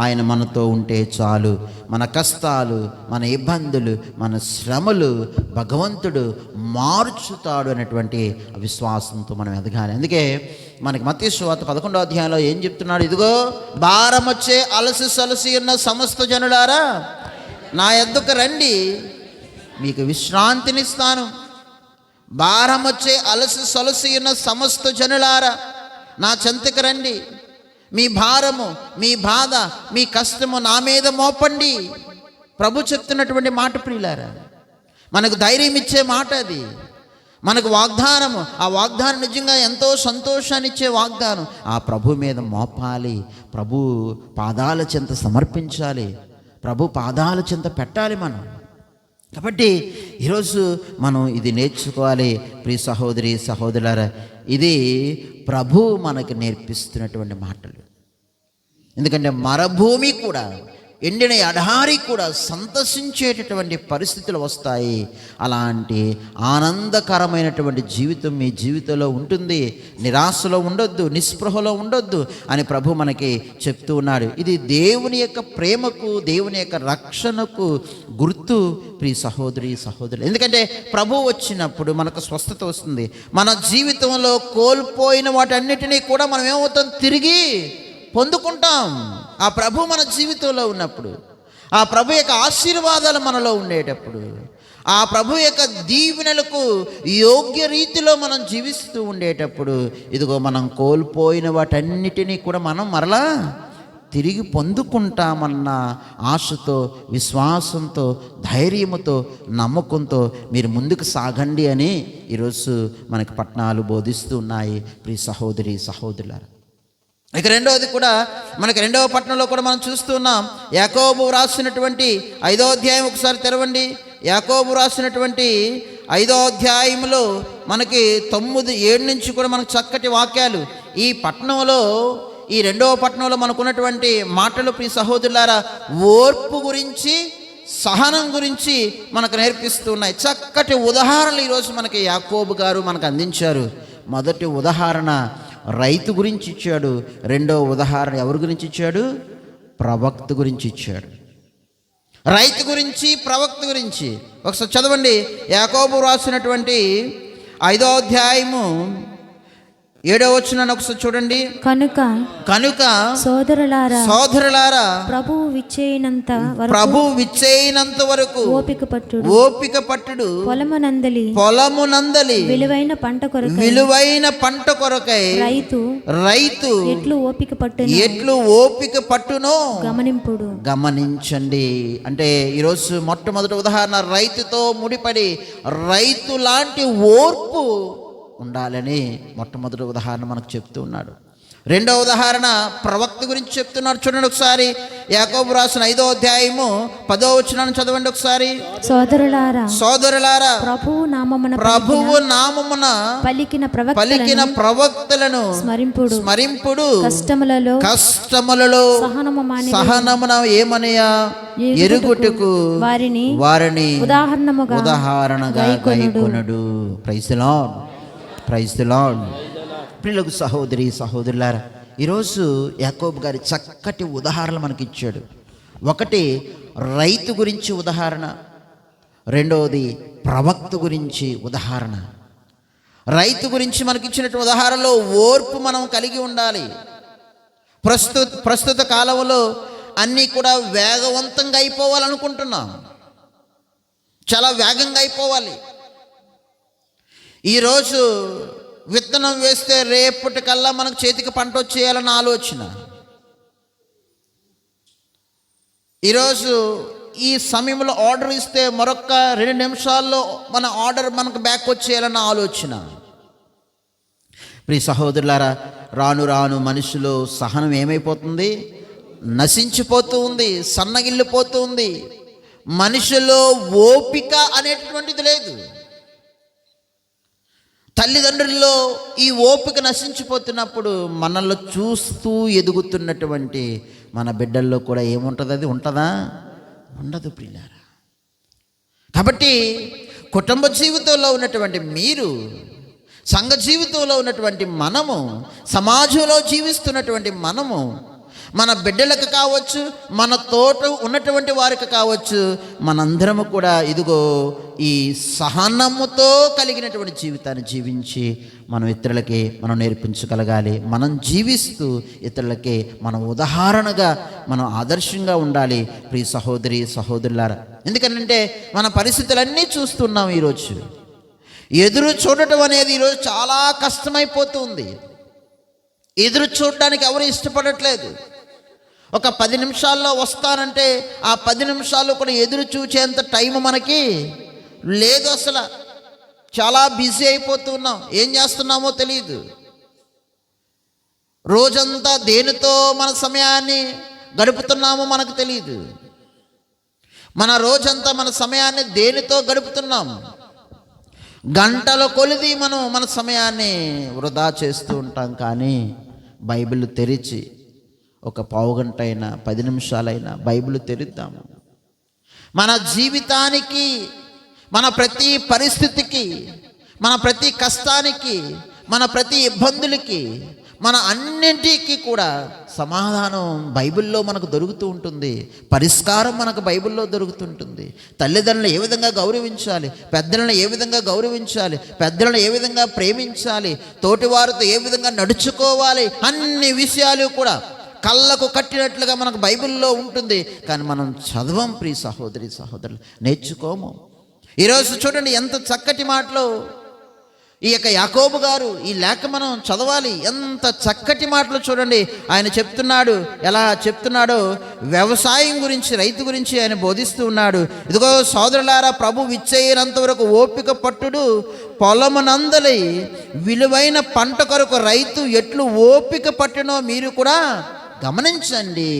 ఆయన మనతో ఉంటే చాలు. మన కష్టాలు, మన ఇబ్బందులు, మన శ్రమలు భగవంతుడు మార్చుతాడు అనేటువంటి విశ్వాసంతో మనం ఎదగాలి. అందుకే మనకి మత్తయి సువార్త 11వ అధ్యాయంలో ఏం చెప్తున్నాడు? ఇదిగో భారం వచ్చే అలసి సలసి ఉన్న సమస్త జనులారా, నా యొద్దకు రండి, మీకు విశ్రాంతినిస్తాను. భారం వచ్చే అలసి సొలసి ఉన్న సమస్త జనులారా, నా చెంతకు రండి, మీ భారము, మీ బాధ, మీ కష్టము నా మీద మోపండి. ప్రభు చెప్తున్నటువంటి మాట ప్రియులారా, మనకు ధైర్యం ఇచ్చే మాట అది, మనకు వాగ్దానము. ఆ వాగ్దానం నిజంగా ఎంతో సంతోషాన్ని ఇచ్చే వాగ్దానం. ఆ ప్రభు మీద మోపాలి, ప్రభు పాదాల చెంత సమర్పించాలి, ప్రభు పాదాల చెంత పెట్టాలి మనం. కాబట్టి ఈరోజు మనం ఇది నేర్చుకోవాలి ప్రియ సహోదరి సహోదరులారా. ఇది ప్రభు మనకు నేర్పిస్తున్నటువంటి మాటలు. ఎందుకంటే మరుభూమి కూడా, ఎండిన ఎడారి కూడా సంతసించేటటువంటి పరిస్థితులు వస్తాయి. అలాంటి ఆనందకరమైనటువంటి జీవితం మీ జీవితంలో ఉంటుంది. నిరాశలో ఉండొద్దు, నిస్పృహలో ఉండొద్దు అని ప్రభు మనకి చెప్తూ ఉన్నాడు. ఇది దేవుని యొక్క ప్రేమకు, దేవుని యొక్క రక్షణకు గుర్తు ప్రియ సహోదరి సహోదరులు. ఎందుకంటే ప్రభు వచ్చినప్పుడు మనకు స్వస్థత వస్తుంది. మన జీవితంలో కోల్పోయిన వాటన్నిటినీ కూడా మనం ఏమవుతాం? తిరిగి పొందుకుంటాం. ఆ ప్రభు మన జీవితంలో ఉన్నప్పుడు, ఆ ప్రభు యొక్క ఆశీర్వాదాలు మనలో ఉండేటప్పుడు, ఆ ప్రభు యొక్క దీవెనలకు యోగ్య రీతిలో మనం జీవిస్తూ ఉండేటప్పుడు, ఇదిగో మనం కోల్పోయిన వాటన్నిటినీ కూడా మనం మరలా తిరిగి పొందుకుంటామన్న ఆశతో, విశ్వాసంతో, ధైర్యముతో, నమ్మకంతో మీరు ముందుకు సాగండి అని ఈరోజు మనకి పట్టణాలు బోధిస్తూ ఉన్నాయి ప్రియ సహోదరి సహోదరులారా. ఇక రెండవది కూడా మనకి 2వ పట్టణంలో కూడా మనం చూస్తున్నాం. యాకోబు రాసినటువంటి 5వ అధ్యాయం ఒకసారి తెరవండి. యాకోబు రాసినటువంటి 5వ అధ్యాయంలో మనకి 9-7 నుంచి కూడా మనకు చక్కటి వాక్యాలు. ఈ పట్టణంలో, ఈ 2వ పట్టణంలో మనకున్నటువంటి మాటలు ప్రియ సహోదరులారా, ఓర్పు గురించి, సహనం గురించి మనకు నేర్పిస్తున్నాయి. చక్కటి ఉదాహరణలు ఈరోజు మనకి యాకోబు గారు మనకు అందించారు. మొదటి ఉదాహరణ, రైతు గురించి ఇచ్చాడు. రెండో ఉదాహరణ ఎవరి గురించి ఇచ్చాడు? ప్రవక్త గురించి ఇచ్చాడు. రైతు గురించి, ప్రవక్త గురించి ఒకసారి చదవండి. యాకోబు రాసినటువంటి 5వ అధ్యాయము 7వ వచనాన్ని ఒకసారి చూడండి. కనుక సోదరులారా ప్రభువు విచ్చేయినంత వరకు ఓపిక పట్టుడు పొలమునందలి విలువైన పంట కొరకై రైతు ఎట్లు ఓపిక పట్టునో గమనించండి. అంటే ఈరోజు మొట్టమొదటి ఉదాహరణ రైతుతో ముడిపడి రైతు లాంటి ఓర్పు ఉండాలని మొట్టమొదటి ఉదాహరణ మనకు చెప్తూ ఉన్నాడు. రెండో ఉదాహరణ ప్రవక్త గురించి చెప్తున్నాడు. చూడండి ఒకసారి. యాకోబు రాసిన 5వ అధ్యాయము 10వ వచనాన్ని చదవండి ఒకసారి. సోదరులారా ప్రభువు నామమున పలికిన ప్రవక్తలను స్మరింపుడు కష్టములలో సహనమున ఏమనయా ఎరుగుటకు వారిని ఉదాహరణగా గైకొనుడు. Praise the Lord. ప్రియులకు సహోదరులారా, ఈరోజు యాకోబు గారి చక్కటి ఉదాహరణలు మనకి ఇచ్చాడు. ఒకటి రైతు గురించి ఉదాహరణ, రెండవది ప్రవక్త గురించి ఉదాహరణ. రైతు గురించి మనకి ఇచ్చినట్టు ఉదాహరణలో ఓర్పు మనం కలిగి ఉండాలి. ప్రస్తుత కాలంలో అన్నీ కూడా వేగవంతంగా అయిపోవాలనుకుంటున్నాం. చాలా వేగంగా అయిపోవాలి. ఈరోజు విత్తనం వేస్తే రేపటికల్లా మనకు చేతికి పంట వచ్చేయాలన్న ఆలోచన. ఈరోజు ఈ సమయంలో ఆర్డర్ ఇస్తే మరొక 2 నిమిషాల్లో మన ఆర్డర్ మనకు బ్యాక్ వచ్చేయాలన్న ఆలోచన. ప్రియ సహోదరులారా, రాను రాను మనుషులు సహనం ఏమైపోతుంది? నశించిపోతూ ఉంది, సన్నగిల్లిపోతూ ఉంది. మనిషిలో ఓపిక అనేటటువంటిది లేదు. తల్లిదండ్రుల్లో ఈ ఓపిక నశించిపోతున్నప్పుడు మనల్ని చూస్తూ ఎదుగుతున్నటువంటి మన బిడ్డల్లో కూడా ఏముంటుంది? అది ఉంటుందా? ఉండదు ప్రియులారా. కాబట్టి కుటుంబ జీవితంలో ఉన్నటువంటి మీరు, సంఘ జీవితంలో ఉన్నటువంటి మనము, సమాజంలో జీవిస్తున్నటువంటి మనము, మన బిడ్డలకు కావచ్చు, మన తోట ఉన్నటువంటి వారికి కావచ్చు, మనందరము కూడా ఇదిగో ఈ సహనముతో కలిగినటువంటి జీవితాన్ని జీవించి మనం ఇతరులకి మనం నేర్పించగలగాలి. మనం జీవిస్తూ ఇతరులకి మనం ఉదాహరణగా, మనం ఆదర్శంగా ఉండాలి. ప్రియ సహోదరులారా, ఎందుకంటే మన పరిస్థితులన్నీ చూస్తున్నాం. ఈరోజు ఎదురు చూడటం అనేది ఈరోజు చాలా కష్టమైపోతుంది. ఎదురు చూడడానికి ఎవరు ఇష్టపడట్లేదు. ఒక 10 నిమిషాల్లో వస్తానంటే ఆ 10 నిమిషాల్లో కూడా ఎదురు చూచేంత టైం మనకి లేదు. అసలు చాలా బిజీ అయిపోతున్నాం. ఏం చేస్తున్నామో తెలియదు. రోజంతా దేనితో మన సమయాన్ని గడుపుతున్నామో మనకు తెలియదు. మన రోజంతా మన సమయాన్ని దేనితో గడుపుతున్నాం? గంటల కొలిది మనం మన సమయాన్ని వృధా చేస్తూ ఉంటాం. కానీ బైబిల్ తెరిచి ఒక పావు గంట అయినా 10 నిమిషాలైనా బైబిల్ తెరిద్దాము. మన జీవితానికి, మన ప్రతి పరిస్థితికి, మన ప్రతి కష్టానికి, మన ప్రతి ఇబ్బందులకి, మన అన్నింటికి కూడా సమాధానం బైబిల్లో మనకు దొరుకుతూ ఉంటుంది. పరిష్కారం మనకు బైబిల్లో దొరుకుతుంటుంది. తల్లిదండ్రులను ఏ విధంగా గౌరవించాలి, పెద్దలను ఏ విధంగా గౌరవించాలి, పెద్దలను ఏ విధంగా ప్రేమించాలి, తోటివారితో ఏ విధంగా నడుచుకోవాలి, అన్ని విషయాలు కూడా కళ్ళకు కట్టినట్లుగా మనకు బైబిల్లో ఉంటుంది. కానీ మనం చదవం. ప్రియ సహోదరులు, నేర్చుకోము. ఈరోజు చూడండి ఎంత చక్కటి మాటలు ఈ యొక్క యాకోబు గారు ఈ లేఖ మనం చదవాలి. ఎంత చక్కటి మాటలు చూడండి. ఆయన చెప్తున్నాడు. ఎలా చెప్తున్నాడో వ్యవసాయం గురించి, రైతు గురించి ఆయన బోధిస్తూ ఉన్నాడు. ఇదిగో సోదరులారా, ప్రభు విచ్చేయనంత వరకు ఓపిక పట్టుడు పొలమునందలి విలువైన పంట కొరకు రైతు ఎట్లు ఓపిక పట్టునో మీరు కూడా గమనించండి.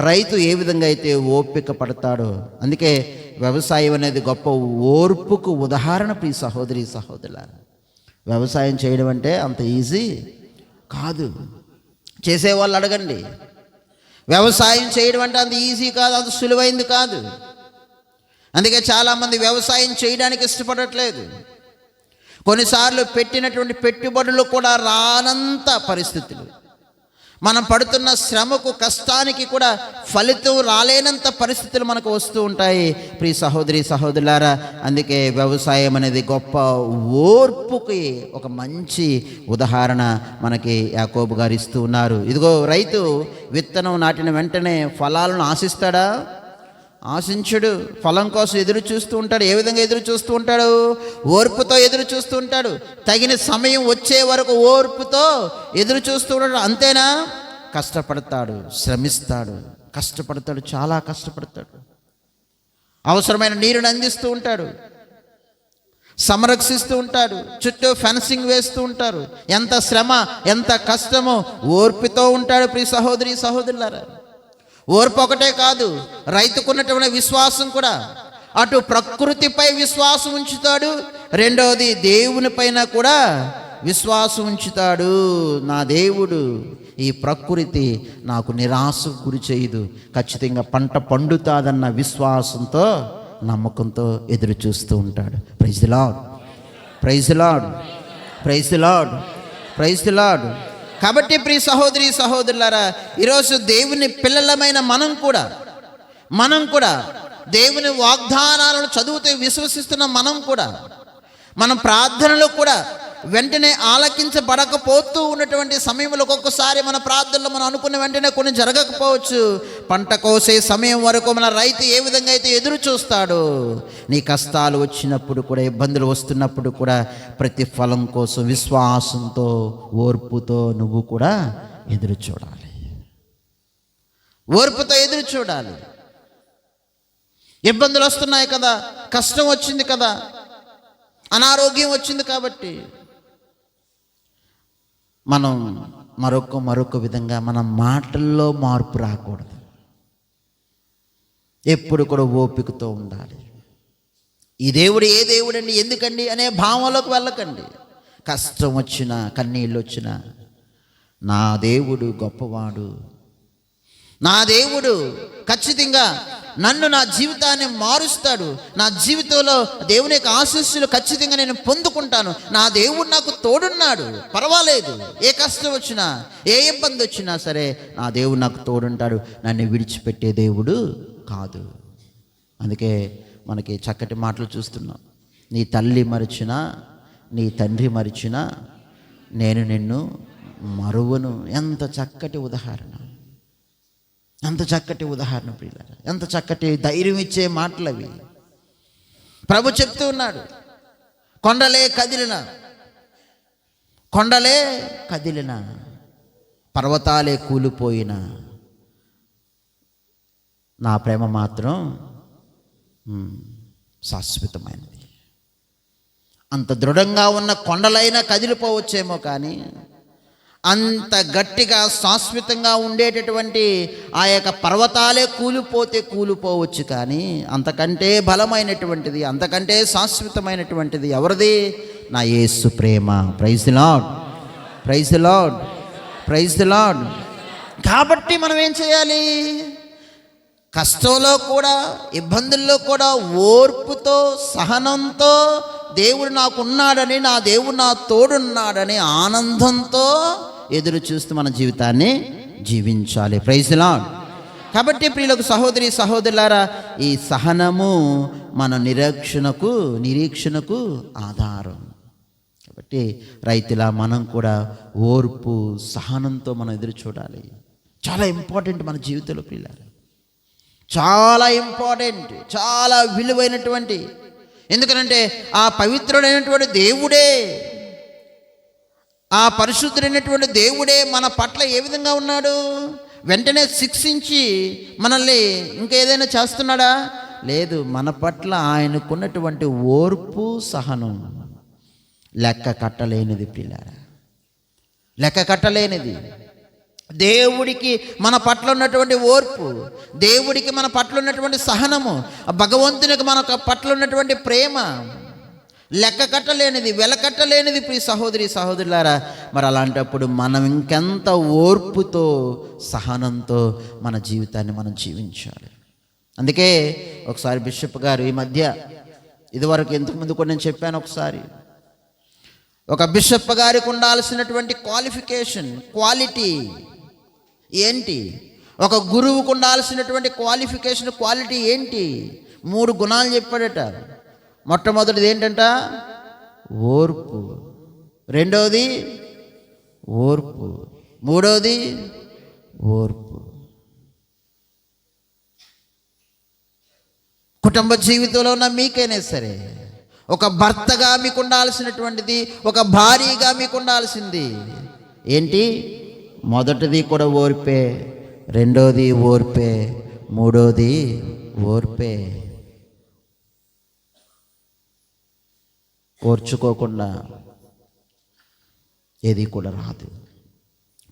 రైతు ఏ విధంగా అయితే ఓపిక పడతాడో. అందుకే వ్యవసాయం అనేది గొప్ప ఓర్పుకు ఉదాహరణ. ప్రియ సహోదరులారా, వ్యవసాయం చేయడం అంటే అంత ఈజీ కాదు. చేసేవాళ్ళు అడగండి. వ్యవసాయం చేయడం అంటే అంత ఈజీ కాదు, అంత సులువైంది కాదు. అందుకే చాలామంది వ్యవసాయం చేయడానికి ఇష్టపడట్లేదు. కొన్నిసార్లు పెట్టినటువంటి పెట్టుబడులు కూడా రానంత పరిస్థితులు, మనం పడుతున్న శ్రమకు కష్టానికి కూడా ఫలితం రాలేనంత పరిస్థితులు మనకు వస్తూ ఉంటాయి ప్రియ సహోదరి సహోదరులారా. అందుకే వ్యవసాయం అనేది గొప్ప ఓర్పుకి ఒక మంచి ఉదాహరణ మనకి యాకోబు గారు ఇస్తూ ఉన్నారు. ఇదిగో రైతు విత్తనం నాటిన వెంటనే ఫలాలను ఆశిస్తాడా? ఆశించుడు. ఫలం కోసం ఎదురు చూస్తూ ఉంటాడు. ఏ విధంగా ఎదురు చూస్తూ ఉంటాడు? ఓర్పుతో ఎదురు చూస్తూ ఉంటాడు. తగిన సమయం వచ్చే వరకు ఓర్పుతో ఎదురు చూస్తూ ఉంటాడు. అంతేనా? కష్టపడతాడు, శ్రమిస్తాడు, కష్టపడతాడు, చాలా కష్టపడతాడు. అవసరమైన నీరుని అందిస్తూ ఉంటాడు, సంరక్షిస్తూ ఉంటాడు, చుట్టూ ఫెన్సింగ్ వేస్తూ ఉంటారు. ఎంత శ్రమ, ఎంత కష్టమో ఓర్పుతో ఉంటాడు ప్రియ సహోదరి సహోదరులారా. ఓర్పు ఒకటే కాదు, రైతుకున్నటువంటి విశ్వాసం కూడా. అటు ప్రకృతిపై విశ్వాసం ఉంచుతాడు, రెండవది దేవుని పైన కూడా విశ్వాసం ఉంచుతాడు. నా దేవుడు, ఈ ప్రకృతి నాకు నిరాశకు గురి చేయదు, ఖచ్చితంగా పంట పండుతాదన్న విశ్వాసంతో, నమ్మకంతో ఎదురు చూస్తూ ఉంటాడు. Praise the lord, praise the lord, praise the lord, praise the lord. కాబట్టి ప్రియ సహోదరి సహోదరులారా, ఈరోజు దేవుని పిల్లలమైన మనం కూడా దేవుని వాగ్దానాలను చదువుతూ విశ్వసిస్తున్న మనం ప్రార్థనలో కూడా వెంటనే ఆలకించబడకపోతూ ఉన్నటువంటి సమయంలో ఒక్కొక్కసారి మన ప్రార్థనలో మనం అనుకున్న వెంటనే కొన్ని జరగకపోవచ్చు. పంట కోసే సమయం వరకు మన రైతు ఏ విధంగా అయితే ఎదురు చూస్తాడో, నీ కష్టాలు వచ్చినప్పుడు కూడా, ఇబ్బందులు వస్తున్నప్పుడు కూడా ప్రతిఫలం కోసం విశ్వాసంతో, ఓర్పుతో నువ్వు కూడా ఎదురు చూడాలి. ఓర్పుతో ఎదురు చూడాలి. ఇబ్బందులు వస్తున్నాయి కదా, కష్టం వచ్చింది కదా, అనారోగ్యం వచ్చింది కాబట్టి మనం మరొక విధంగా మన మాటల్లో మార్పు రాకూడదు. ఎప్పుడు కూడా ఓపికతో ఉండాలి. ఈ దేవుడు ఏ దేవుడండి, ఎందుకండి అనే భావంలోకి వెళ్ళకండి. కష్టం వచ్చినా, కన్నీళ్ళు వచ్చినా, నా దేవుడు గొప్పవాడు, నా దేవుడు ఖచ్చితంగా నన్ను, నా జీవితాన్ని మారుస్తాడు, నా జీవితంలో దేవుని యొక్క ఆశీస్సులు ఖచ్చితంగా నేను పొందుకుంటాను, నా దేవుడు నాకు తోడున్నాడు, పర్వాలేదు, ఏ కష్టం వచ్చినా, ఏ ఇబ్బంది వచ్చినా సరే నా దేవుడు నాకు తోడుంటాడు, నన్ను విడిచిపెట్టే దేవుడు కాదు. అందుకే మనకి చక్కటి మాటలు చూస్తున్నాం. నీ తల్లి మరిచినా, నీ తండ్రి మరిచినా నేను నిన్ను మరువను. ఎంత చక్కటి ఉదాహరణ, ఎంత చక్కటి ఉదాహరణ ప్రియులారా, ఎంత చక్కటి ధైర్యం ఇచ్చే మాటలు అవి. ప్రభు చెప్తూ ఉన్నాడు, కొండలే కదిలిన, పర్వతాలే కూలిపోయిన, నా ప్రేమ మాత్రం శాశ్వతమైనది. అంత దృఢంగా ఉన్న కొండలైనా కదిలిపోవచ్చేమో, కానీ అంత గట్టిగా శాశ్వతంగా ఉండేటటువంటి ఆ యొక్క పర్వతాలే కూలిపోవచ్చు, కానీ అంతకంటే బలమైనటువంటిది, అంతకంటే శాశ్వతమైనటువంటిది ఎవరిది? నా యేసు ప్రేమ. Praise the lord, praise the lord, praise the lord. కాబట్టి మనం ఏం చేయాలి? కష్టంలో కూడా, ఇబ్బందుల్లో కూడా ఓర్పుతో, సహనంతో, దేవుడు నాకున్నాడని, నా దేవుడు నా తోడున్నాడని ఆనందంతో ఎదురు చూస్తూ మన జీవితాన్ని జీవించాలి. Praise the lord. కాబట్టి ప్రియులకు సహోదరి సహోదరులారా, ఈ సహనము మన నిరీక్షణకు ఆధారం. కాబట్టి రైతులా మనం కూడా ఓర్పు, సహనంతో మనం ఎదురు చూడాలి. చాలా ఇంపార్టెంట్ మన జీవితంలో ప్రియులారా, చాలా ఇంపార్టెంట్, చాలా విలువైనటువంటి. ఎందుకనంటే ఆ పవిత్రుడైనటువంటి దేవుడే, ఆ పరిశుద్ధుడైనటువంటి దేవుడే మన పట్ల ఏ విధంగా ఉన్నాడు? వెంటనే శిక్షించి మనల్ని ఇంకేదైనా చేస్తున్నాడా? లేదు. మన పట్ల ఆయనకున్నటువంటి ఓర్పు, సహనం లెక్క కట్టలేనిది పిల్లారా, లెక్క కట్టలేనిది. దేవుడికి మన పట్ల ఉన్నటువంటి ఓర్పు, దేవుడికి మన పట్ల ఉన్నటువంటి సహనము, భగవంతునికి మన పట్ల ఉన్నటువంటి ప్రేమ లెక్క కట్టలేనిది, వెలకట్టలేనిది ప్రియ సహోదరి సహోదరులారా. మరి అలాంటప్పుడు మనం ఇంకెంత ఓర్పుతో, సహనంతో మన జీవితాన్ని మనం జీవించాలి. అందుకే ఒకసారి బిషప్ గారు ఈ మధ్య, ఇదివరకు ఇంతకుముందు కూడా నేను చెప్పాను, ఒకసారి ఒక బిషప్ గారికి ఉండాల్సినటువంటి క్వాలిఫికేషన్, క్వాలిటీ ఏంటి? ఒక గురువుకు ఉండాల్సినటువంటి క్వాలిఫికేషన్, క్వాలిటీ ఏంటి? 3 గుణాలు చెప్పాడట. మొట్టమొదటిది ఏంటంట? ఓర్పు. రెండవది ఓర్పు. మూడవది ఓర్పు. కుటుంబ జీవితంలో ఉన్న మీకైనా సరే, ఒక భర్తగా మీకు ఉండాల్సినటువంటిది, ఒక భార్యగా మీకు ఉండాల్సింది ఏంటి? మొదటిది కూడా ఓర్పే, రెండోది ఓర్పే, మూడోది ఓర్పే. ఓర్చుకోకుండా ఏది కూడా రాదు.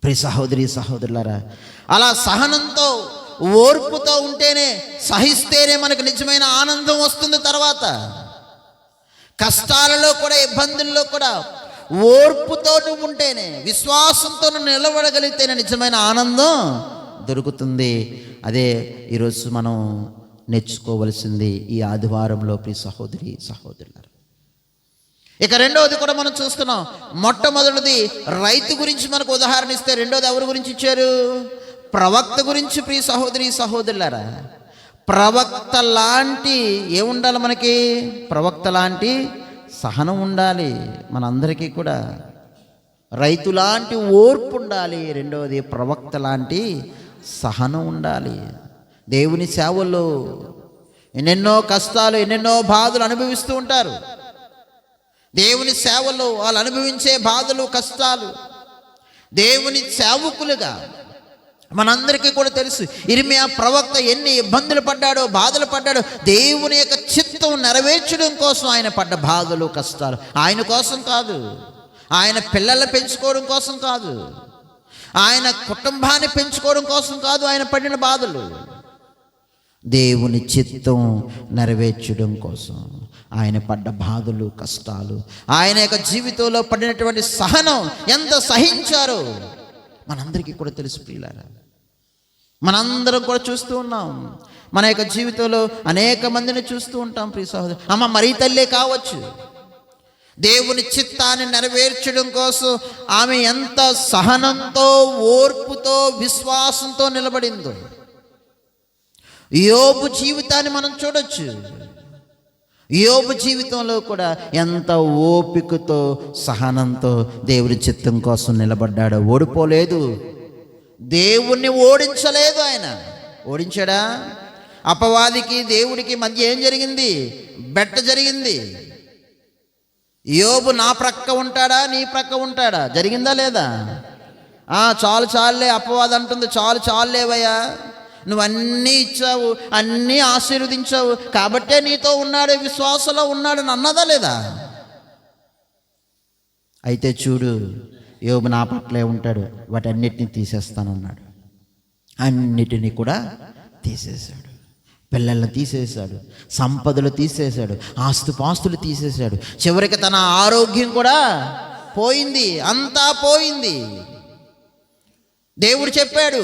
ప్రియ సహోదరి సహోదరులారా, అలా సహనంతో ఓర్పుతో ఉంటేనే, సహిస్తేనే మనకు నిజమైన ఆనందం వస్తుంది. తర్వాత కష్టాలలో కూడా, ఇబ్బందుల్లో కూడా ఓర్పుతో ఉంటేనే, విశ్వాసంతో నిలబడగలిగితేనే నిజమైన ఆనందం దొరుకుతుంది. అదే ఈరోజు మనం నేర్చుకోవలసింది ఈ ఆదివారంలో. ప్రియ సహోదరి సహోదరులారా, ఇక రెండవది కూడా మనం చూస్తున్నాం. మొట్టమొదటిది రైతు గురించి మనకు ఉదాహరణ ఇస్తే, రెండోది ఎవరి గురించి ఇచ్చారు? ప్రవక్త గురించి. ప్రియ సహోదరి సహోదరులారా, ప్రవక్త లాంటి ఏముండాలి మనకి? ప్రవక్త లాంటి సహనం ఉండాలి మనందరికీ కూడా. రైతు లాంటి ఓర్పు ఉండాలి. రెండవది ప్రవక్త లాంటి సహనం ఉండాలి. దేవుని సేవల్లో ఎన్నెన్నో కష్టాలు, ఎన్నెన్నో బాధలు అనుభవిస్తూ ఉంటారు. దేవుని సేవలో వాళ్ళు అనుభవించే బాధలు, కష్టాలు, దేవుని సేవకులుగా మనందరికీ కూడా తెలుసు. ఇర్మియా ప్రవక్త ఎన్ని ఇబ్బందులు పడ్డాడో, బాధలు పడ్డాడో. దేవుని యొక్క చిత్తం నెరవేర్చడం కోసం ఆయన పడ్డ బాధలు, కష్టాలు ఆయన కోసం కాదు, ఆయన పిల్లల్ని పెంచుకోవడం కోసం కాదు, ఆయన కుటుంబాన్ని పెంచుకోవడం కోసం కాదు ఆయన పడిన బాధలు. దేవుని చిత్తం నెరవేర్చడం కోసం ఆయన పడ్డ బాధలు, కష్టాలు, ఆయన యొక్క జీవితంలో పడినటువంటి సహనం, ఎంత సహించారో మనందరికీ కూడా తెలుసు. ప్రియులారా, మనందరం కూడా చూస్తూ ఉన్నాం. మన యొక్క జీవితంలో అనేక మందిని చూస్తూ ఉంటాం. ప్రియ సహోదరు, అమ్మ మరీ తల్లే కావచ్చు, దేవుని చిత్తాన్ని నెరవేర్చడం కోసం ఆమె ఎంత సహనంతో, ఓర్పుతో, విశ్వాసంతో నిలబడిందో. యోబు జీవితాన్ని మనం చూడొచ్చు. యోబు జీవితంలో కూడా ఎంత ఓపికతో, సహనంతో దేవుని చిత్తం కోసం నిలబడ్డాడో. ఓడిపోలేదు, దేవుణ్ణి ఓడించలేదు. ఆయన ఓడించాడా? అపవాదికి దేవుడికి మధ్య ఏం జరిగింది? బెట్ట జరిగింది. యోబు నా ప్రక్క ఉంటాడా, నీ ప్రక్క ఉంటాడా? జరిగిందా లేదా? చాలు చాలులే, అపవాది అంటుంది, చాలు చాలులేవయ్యా, నువ్వు అన్నీ ఇచ్చావు, అన్నీ ఆశీర్వదించావు, కాబట్టే నీతో ఉన్నాడు, విశ్వాసంలో ఉన్నాడు అన్నదా లేదా? అయితే చూడు, యోబు నా పట్లే ఉంటాడు, వాటన్నిటిని తీసేస్తానన్నాడు. అన్నిటినీ కూడా తీసేశాడు. పిల్లల్ని తీసేశాడు, సంపదలు తీసేశాడు, ఆస్తుపాస్తులు తీసేశాడు, చివరికి తన ఆరోగ్యం కూడా పోయింది, అంతా పోయింది. దేవుడు చెప్పాడు,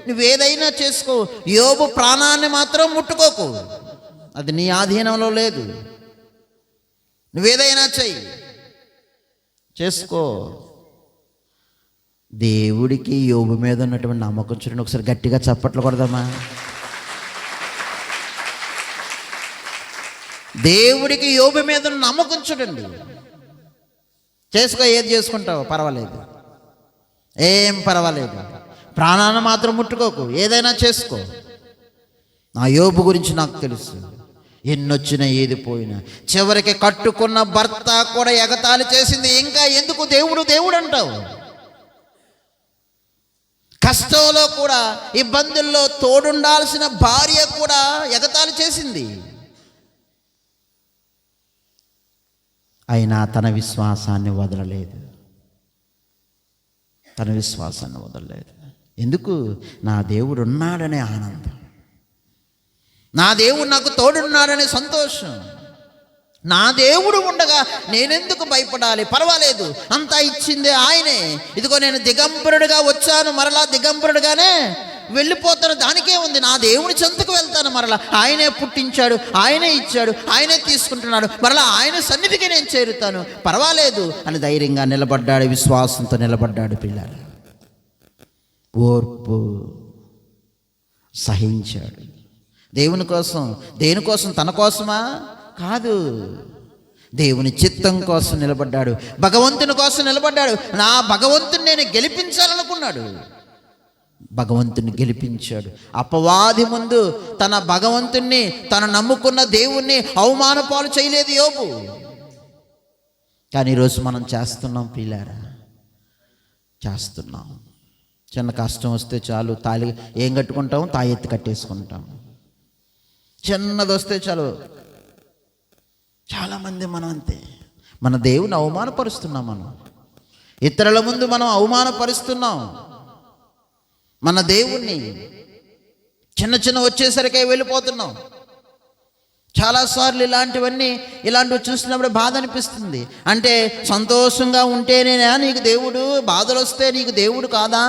నువ్వేదైనా చేసుకో, యోబు ప్రాణాన్ని మాత్రం ముట్టుకోకు, అది నీ ఆధీనంలో లేదు, నువ్వేదైనా చెయ్యి, చేసుకో. దేవుడికి యోబు మీద ఉన్నటువంటి నమ్మకం చూడండి. ఒకసారి గట్టిగా చప్పట్లు కొడదామా? దేవుడికి యోబు మీద ఉన్న నమ్మకం చూడండి. చేసుకో, ఏది చేసుకుంటావు పర్వాలేదు, ఏం పర్వాలేదు, ప్రాణాన్ని మాత్రం ముట్టుకోకు, ఏదైనా చేసుకో. నా యోబు గురించి నాకు తెలుసు, ఎన్నొచ్చినా ఏది పోయినా. చివరికి కట్టుకున్న భర్త కూడా ఎగతాళి చేసింది. ఇంకా ఎందుకు దేవుడు దేవుడు అంటావు? కష్టంలో కూడా, ఇబ్బందుల్లో తోడుండాల్సిన భార్య కూడా ఎగతాళి చేసింది. అయినా తన విశ్వాసాన్ని వదలలేదు, తన విశ్వాసాన్ని వదలలేదు. ఎందుకు? నా దేవుడు ఉన్నాడనే ఆనందం, నా దేవుడు నాకు తోడున్నాడనే సంతోషం. నా దేవుడు ఉండగా నేనెందుకు భయపడాలి? పర్వాలేదు, అంతా ఇచ్చిందే ఆయనే. ఇదిగో నేను దిగంబరుడిగా వచ్చాను, మరలా దిగంబరుడిగానే వెళ్ళిపోతాను, దానికే ఉంది. నా దేవుని చెంతకు వెళ్తాను, మరలా ఆయనే పుట్టించాడు, ఆయనే ఇచ్చాడు, ఆయనే తీసుకుంటున్నాడు, మరలా ఆయన సన్నిధికి నేను చేరుతాను, పర్వాలేదు అని ధైర్యంగా నిలబడ్డాడు, విశ్వాసంతో నిలబడ్డాడు. పిల్లలు ఓర్పు, సహించాడు. దేవుని కోసం, దేనికోసం? తన కోసమా? కాదు, దేవుని చిత్తం కోసం నిలబడ్డాడు, భగవంతుని కోసం నిలబడ్డాడు. నా భగవంతుని నేను గెలిపించాలనుకున్నాడు, భగవంతుని గెలిపించాడు. అపవాది ముందు తన భగవంతుణ్ణి, తను నమ్ముకున్న దేవుణ్ణి అవమానపాలు చేయలేదు యోబు. కానీ ఈరోజు మనం చేస్తున్నాం పిల్లారా, చేస్తున్నాం. చిన్న కష్టం వస్తే చాలు తాళి ఏం కట్టుకుంటాం? తాయెత్తి కట్టేసుకుంటాం. చిన్నది వస్తే చాలు. చాలామంది మనం అంతే. మన దేవుని అవమానపరుస్తున్నాం, మనం ఇతరుల ముందు మనం అవమానపరుస్తున్నాం మన దేవుణ్ణి. చిన్న చిన్న వచ్చేసరికి వెళ్ళిపోతున్నాం. చాలాసార్లు ఇలాంటివి చూసినప్పుడు బాధ అనిపిస్తుంది. అంటే సంతోషంగా ఉంటేనేనా నీకు దేవుడు, బాధలు వస్తే నీకు దేవుడు కాదా?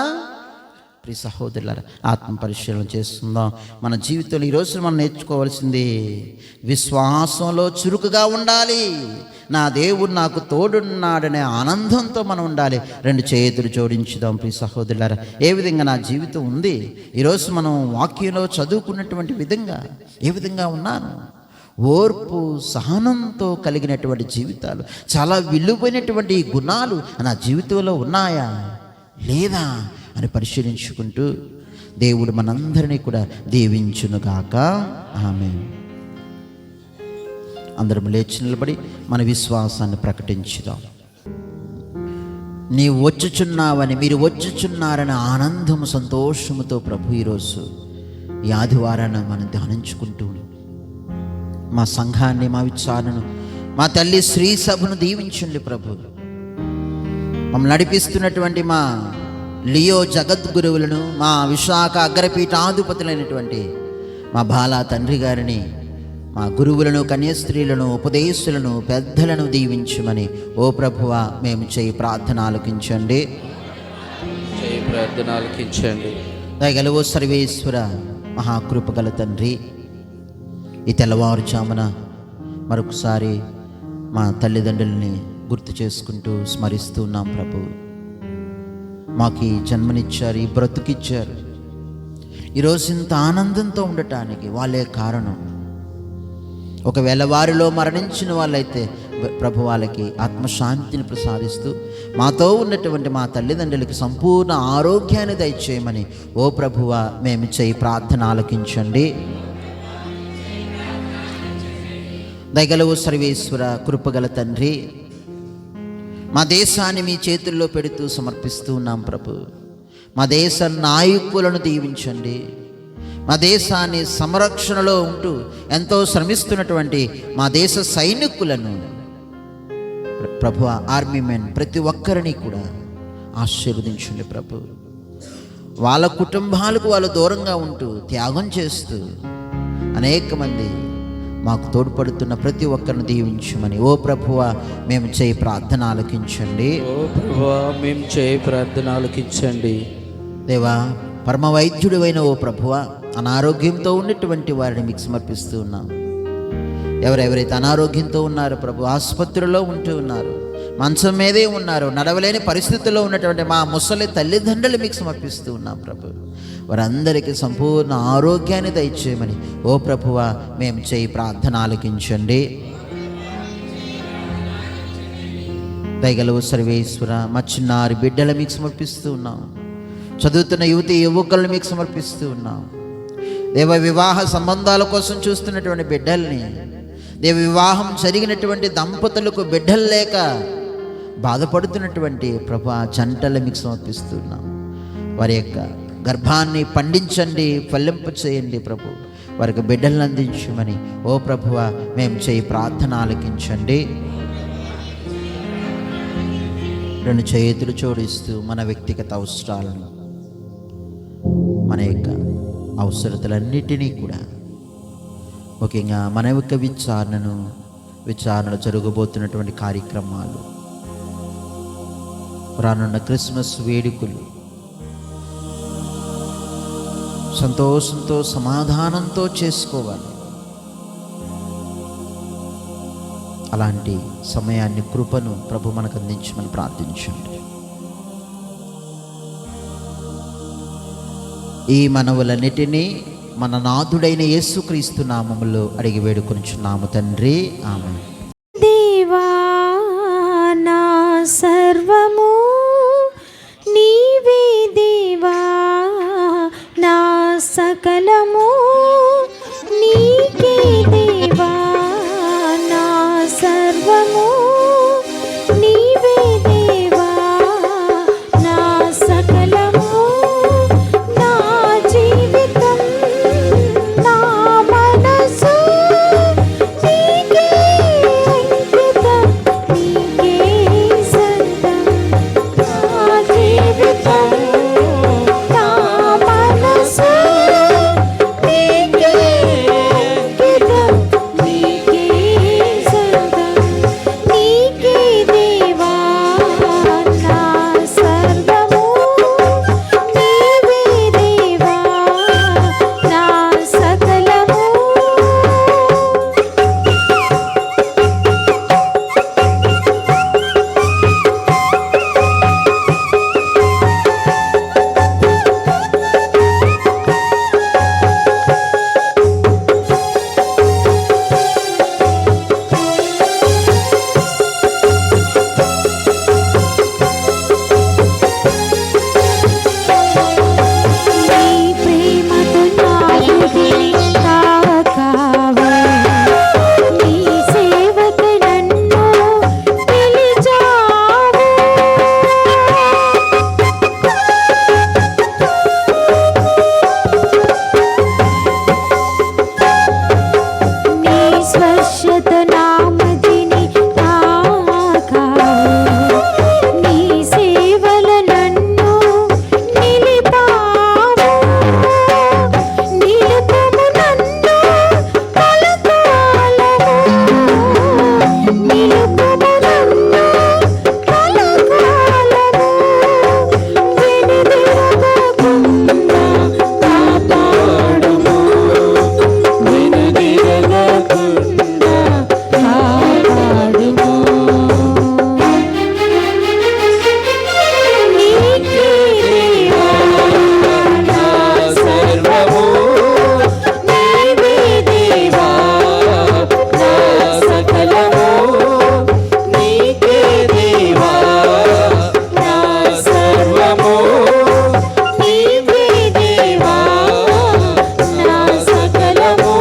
ప్రియ సహోదరులారా, ఆత్మ పరిశీలన చేస్తుందాం. మన జీవితంలో ఈరోజు మనం నేర్చుకోవాల్సింది విశ్వాసంలో చురుకుగా ఉండాలి. నా దేవుడు నాకు తోడున్నాడనే ఆనందంతో మనం ఉండాలి. రెండు చేతులు జోడించుదాం. ప్రియ సహోదరులారా, ఏ విధంగా నా జీవితం ఉంది, ఈరోజు మనం వాక్యంలో చదువుకున్నటువంటి విధంగా ఏ విధంగా ఉన్నాను? ఓర్పు, సహనంతో కలిగినటువంటి జీవితాలు, చాలా విలువైనటువంటి గుణాలు నా జీవితంలో ఉన్నాయా లేదా అని పరిశీలించుకుంటూ దేవుడు మనందరినీ కూడా దీవించునుగాక. ఆమేన్. అందరం లేచి నిలబడి మన విశ్వాసాన్ని ప్రకటించుదాం. నీవు వచ్చుచున్నావని, మీరు వచ్చుచున్నారని ఆనందము, సంతోషముతో ప్రభు ఈరోజు ఈ ఆదివారాన్ని మనం ధ్యానించుకుంటూ మా సంఘాన్ని, మా విచారణను, మా తల్లి శ్రీ సభను దీవించండి ప్రభు. మమ్మల్ని నడిపిస్తున్నటువంటి మా లియో జగద్గురువులను, మా విశాఖ అగ్రపీఠాధిపతులైనటువంటి మా బాలా తండ్రి గారిని, మా గురువులను, కన్యాస్త్రీలను, ఉపదేశులను, పెద్దలను దీవించమని ఓ ప్రభువా మేము చేయి ప్రార్థన ఆలకించండి. దయగలవో సర్వేశ్వర, మహాకృపగల తండ్రి, ఈ తెల్లవారుజామున మరొకసారి మా తల్లిదండ్రులని గుర్తు చేసుకుంటూ స్మరిస్తూ ఉన్నాం ప్రభు. మాకు ఈ జన్మనిచ్చారు, ఈ బ్రతుకిచ్చారు. ఈరోజు ఇంత ఆనందంతో ఉండటానికి వాళ్ళే కారణం. ఒకవేళ వారిలో మరణించిన వాళ్ళైతే ప్రభు వాళ్ళకి ఆత్మశాంతిని ప్రసాదిస్తూ మాతో ఉన్నటువంటి మా తల్లిదండ్రులకి సంపూర్ణ ఆరోగ్యాన్ని దయచేయమని ఓ ప్రభువా మేము చేయి ప్రార్థన ఆలకించండి. దయగలవు సర్వేశ్వర, కృపగల తండ్రి, మా దేశాన్ని మీ చేతుల్లో పెడుతూ సమర్పిస్తూ ఉన్నాం ప్రభు. మా దేశ నాయకులను దీవించండి. మా దేశాన్ని సంరక్షణలో ఉంటూ ఎంతో శ్రమిస్తున్నటువంటి మా దేశ సైనికులను ప్రభు, ఆర్మీ మెన్ ప్రతి ఒక్కరిని కూడా ఆశీర్వదించండి ప్రభు. వాళ్ళ కుటుంబాలకు వాళ్ళు దూరంగా ఉంటూ త్యాగం చేస్తూ అనేక మంది మాకు తోడ్పడుతున్న ప్రతి ఒక్కరిని దీవించమని ఓ ప్రభువా మేము చేయి ప్రార్థన ఆలకించండి. ఓ ప్రభువా మేము చేయి ప్రార్థన ఆలకించండి. దేవా, పరమ వైద్యుడివైన ఓ ప్రభువా, అనారోగ్యంతో ఉన్నటువంటి వారిని మీకు సమర్పిస్తూ ఉన్నాం. ఎవరెవరైతే అనారోగ్యంతో ఉన్నారో ప్రభు, ఆసుపత్రిలో ఉంటూ ఉన్నారు, మంచం మీదే ఉన్నారు, నడవలేని పరిస్థితుల్లో ఉన్నటువంటి మా ముసలి తల్లిదండ్రులు మీకు సమర్పిస్తూ ఉన్నాం ప్రభు. వారందరికీ సంపూర్ణ ఆరోగ్యాన్ని దయచేయమని ఓ ప్రభువా మేము చేయి ప్రార్థన ఆలకించండి. దయగలవు సర్వేశ్వర, మా చిన్నారి బిడ్డలు మీకు సమర్పిస్తూ ఉన్నాం. చదువుతున్న యువతి యువకులను మీకు సమర్పిస్తూ ఉన్నాం. దేవ, వివాహ సంబంధాల కోసం చూస్తున్నటువంటి బిడ్డల్ని, దేవ వివాహం జరిగినటువంటి దంపతులకు బిడ్డలు లేక బాధపడుతున్నటువంటి ప్రభు జంటలు మీకు సమర్పిస్తున్నాం. వారి యొక్క గర్భాన్ని పండించండి, ఫలింప చేయండి ప్రభు. వారికి బిడ్డలను అందించమని ఓ ప్రభువా మేము చేయి ప్రార్థన ఆలకించండి. రెండు చేతులు జోడిస్తూ మన వ్యక్తిగత అవసరాలను, మన యొక్క అవసరతలన్నిటినీ కూడా, ముఖ్యంగా మన యొక్క విచారణలో జరగబోతున్నటువంటి కార్యక్రమాలు, రానున్న క్రిస్మస్ వేడుకలు, సంతోషంతో సమాధానంతో చేసుకోవాలి. అలాంటి సమయాన్ని, కృపను ప్రభు మనకు అందించమని ప్రార్థించండి. ఈ మనవులన్నిటినీ మన నాథుడైన యేసుక్రీస్తు నామములో అడిగి వేడుకొనుచున్నాము తండ్రి, ఆమేన్. దేవా నా సర్వము నీవే, దేవా నా సకలము నీకే, దేవా నా సర్వము నీవే, దేవా నా సకలము నా జీవితం నా మనసు నీకే అంకితం, నీకే సొంతం. నా జీవితం నా మనసు నీకే అంకితం, నీకే సొంతం. నీకే దేవా నా సర్వము నీవే, దేవా నా సకలము. నీ ప్రేమతో నా హృదయం తాకావే, నీ సేవకు నన్ను పిలిచావు. నీ స్పర్శత నామదిని తాకావు, నీ సేవల నన్ను నిలిపావు. నిలుపుము నన్ను కలకాలము, నిలుపుము నన్ను కలకాలము. వెనుదిరగకుండా కాపాడుము, వెనుదిరగకుండా కాపాడుము. నీకే దేవా నా సర్వము నీవే, దేవా నా సకలము నీకే, దేవా నా సర్వము నీవే, దేవా నా సకలము.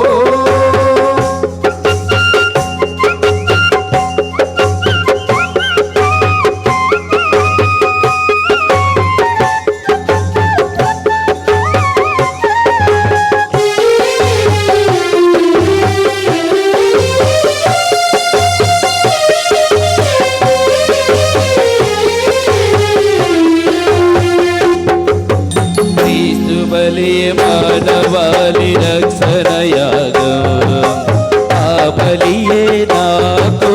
క్రీస్తు బలి మానవాళి రక్షణ యాగం, ఆ బలియే నాకు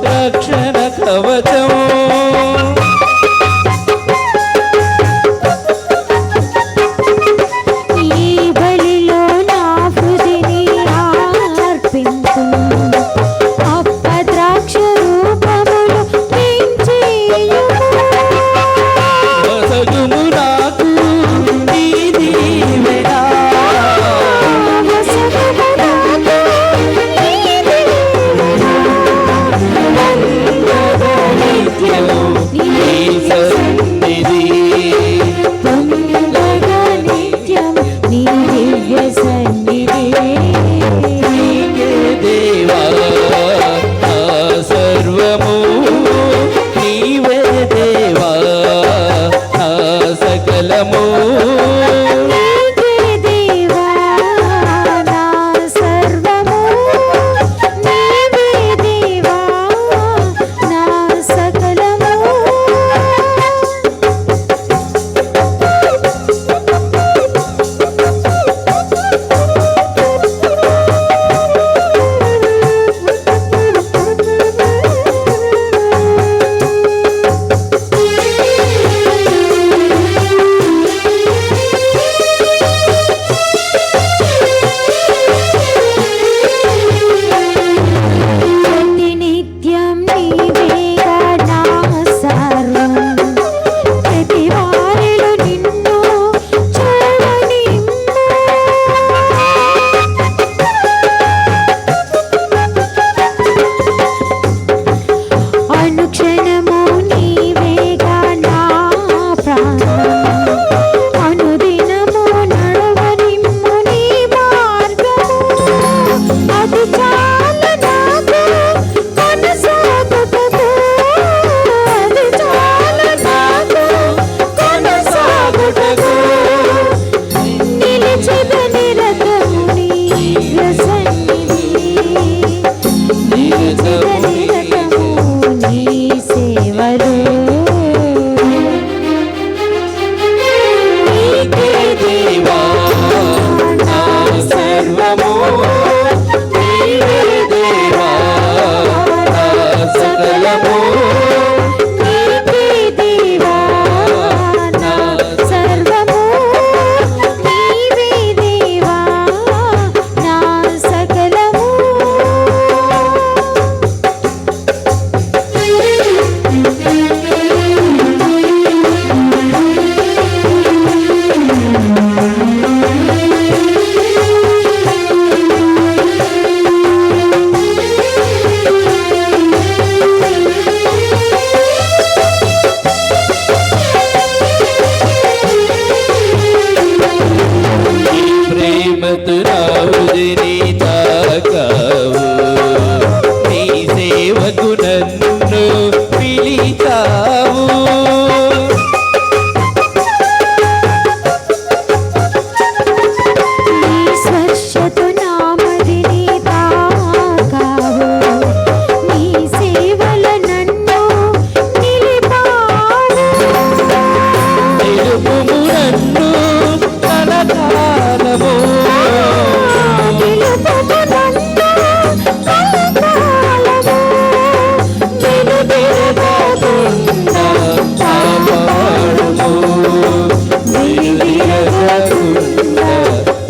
రక్షణ కవచం. ఈ బలిలో నా హృదిని అర్పింతు, అప్పద్రాక్ష రూపములు పెంచేయుము. వసగుము నాకు నీ దీవెన, వసగుము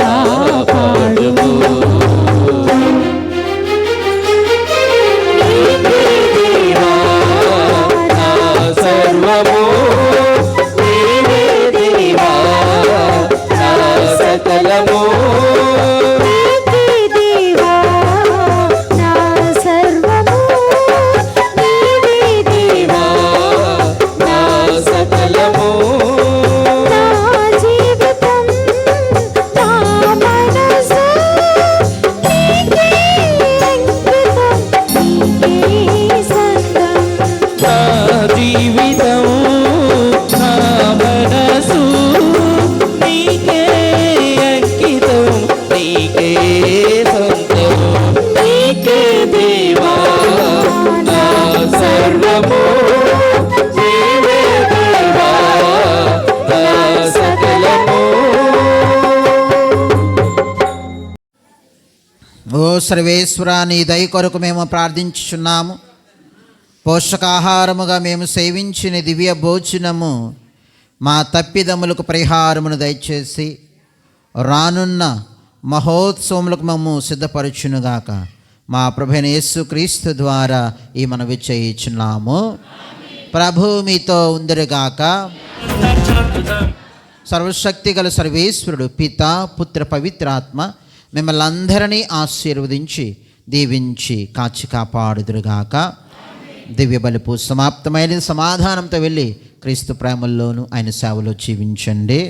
కాపాడుము. నీవే దేవా నా సర్వము, నీవే దేవా నా సకలము. నీవే దేవా నా సర్వము, నీవే దేవా నా సకలము. నా జీవితం నా మనసు నీకే అంకితం, నీకే సంగం. నా జీవితం నా మనసు నీకే అంకితం, నీకే సొంతం. నీకే దేవా నా సర్వము, నీవే దేవా నా సకలము. ఓ సర్వేశ్వరా, నీ దయ కొరకు మేము ప్రార్థించుచున్నాము. పోషకాహారముగా మేము సేవించిన దివ్య భోజనము మా తప్పిదములకు పరిహారమును దయచేసి రానున్న మహోత్సవములకు మమ్ము సిద్ధపరచునుగాక. మా ప్రభువైన యేసుక్రీస్తు ద్వారా ఈ మనవి చేయుచున్నాము. ప్రభు మీతో ఉందరుగాక. సర్వశక్తి గల సర్వేశ్వరుడు పిత పుత్ర పవిత్రాత్మ మిమ్మల్ని అందరినీ ఆశీర్వదించి దీవించి కాచి కాపాడుదురుగాక. దివ్య బలిపు సమాప్తమైన సమాధానంతో వెళ్ళి క్రీస్తు ప్రేమల్లోనూ ఆయన సేవలో జీవించండి.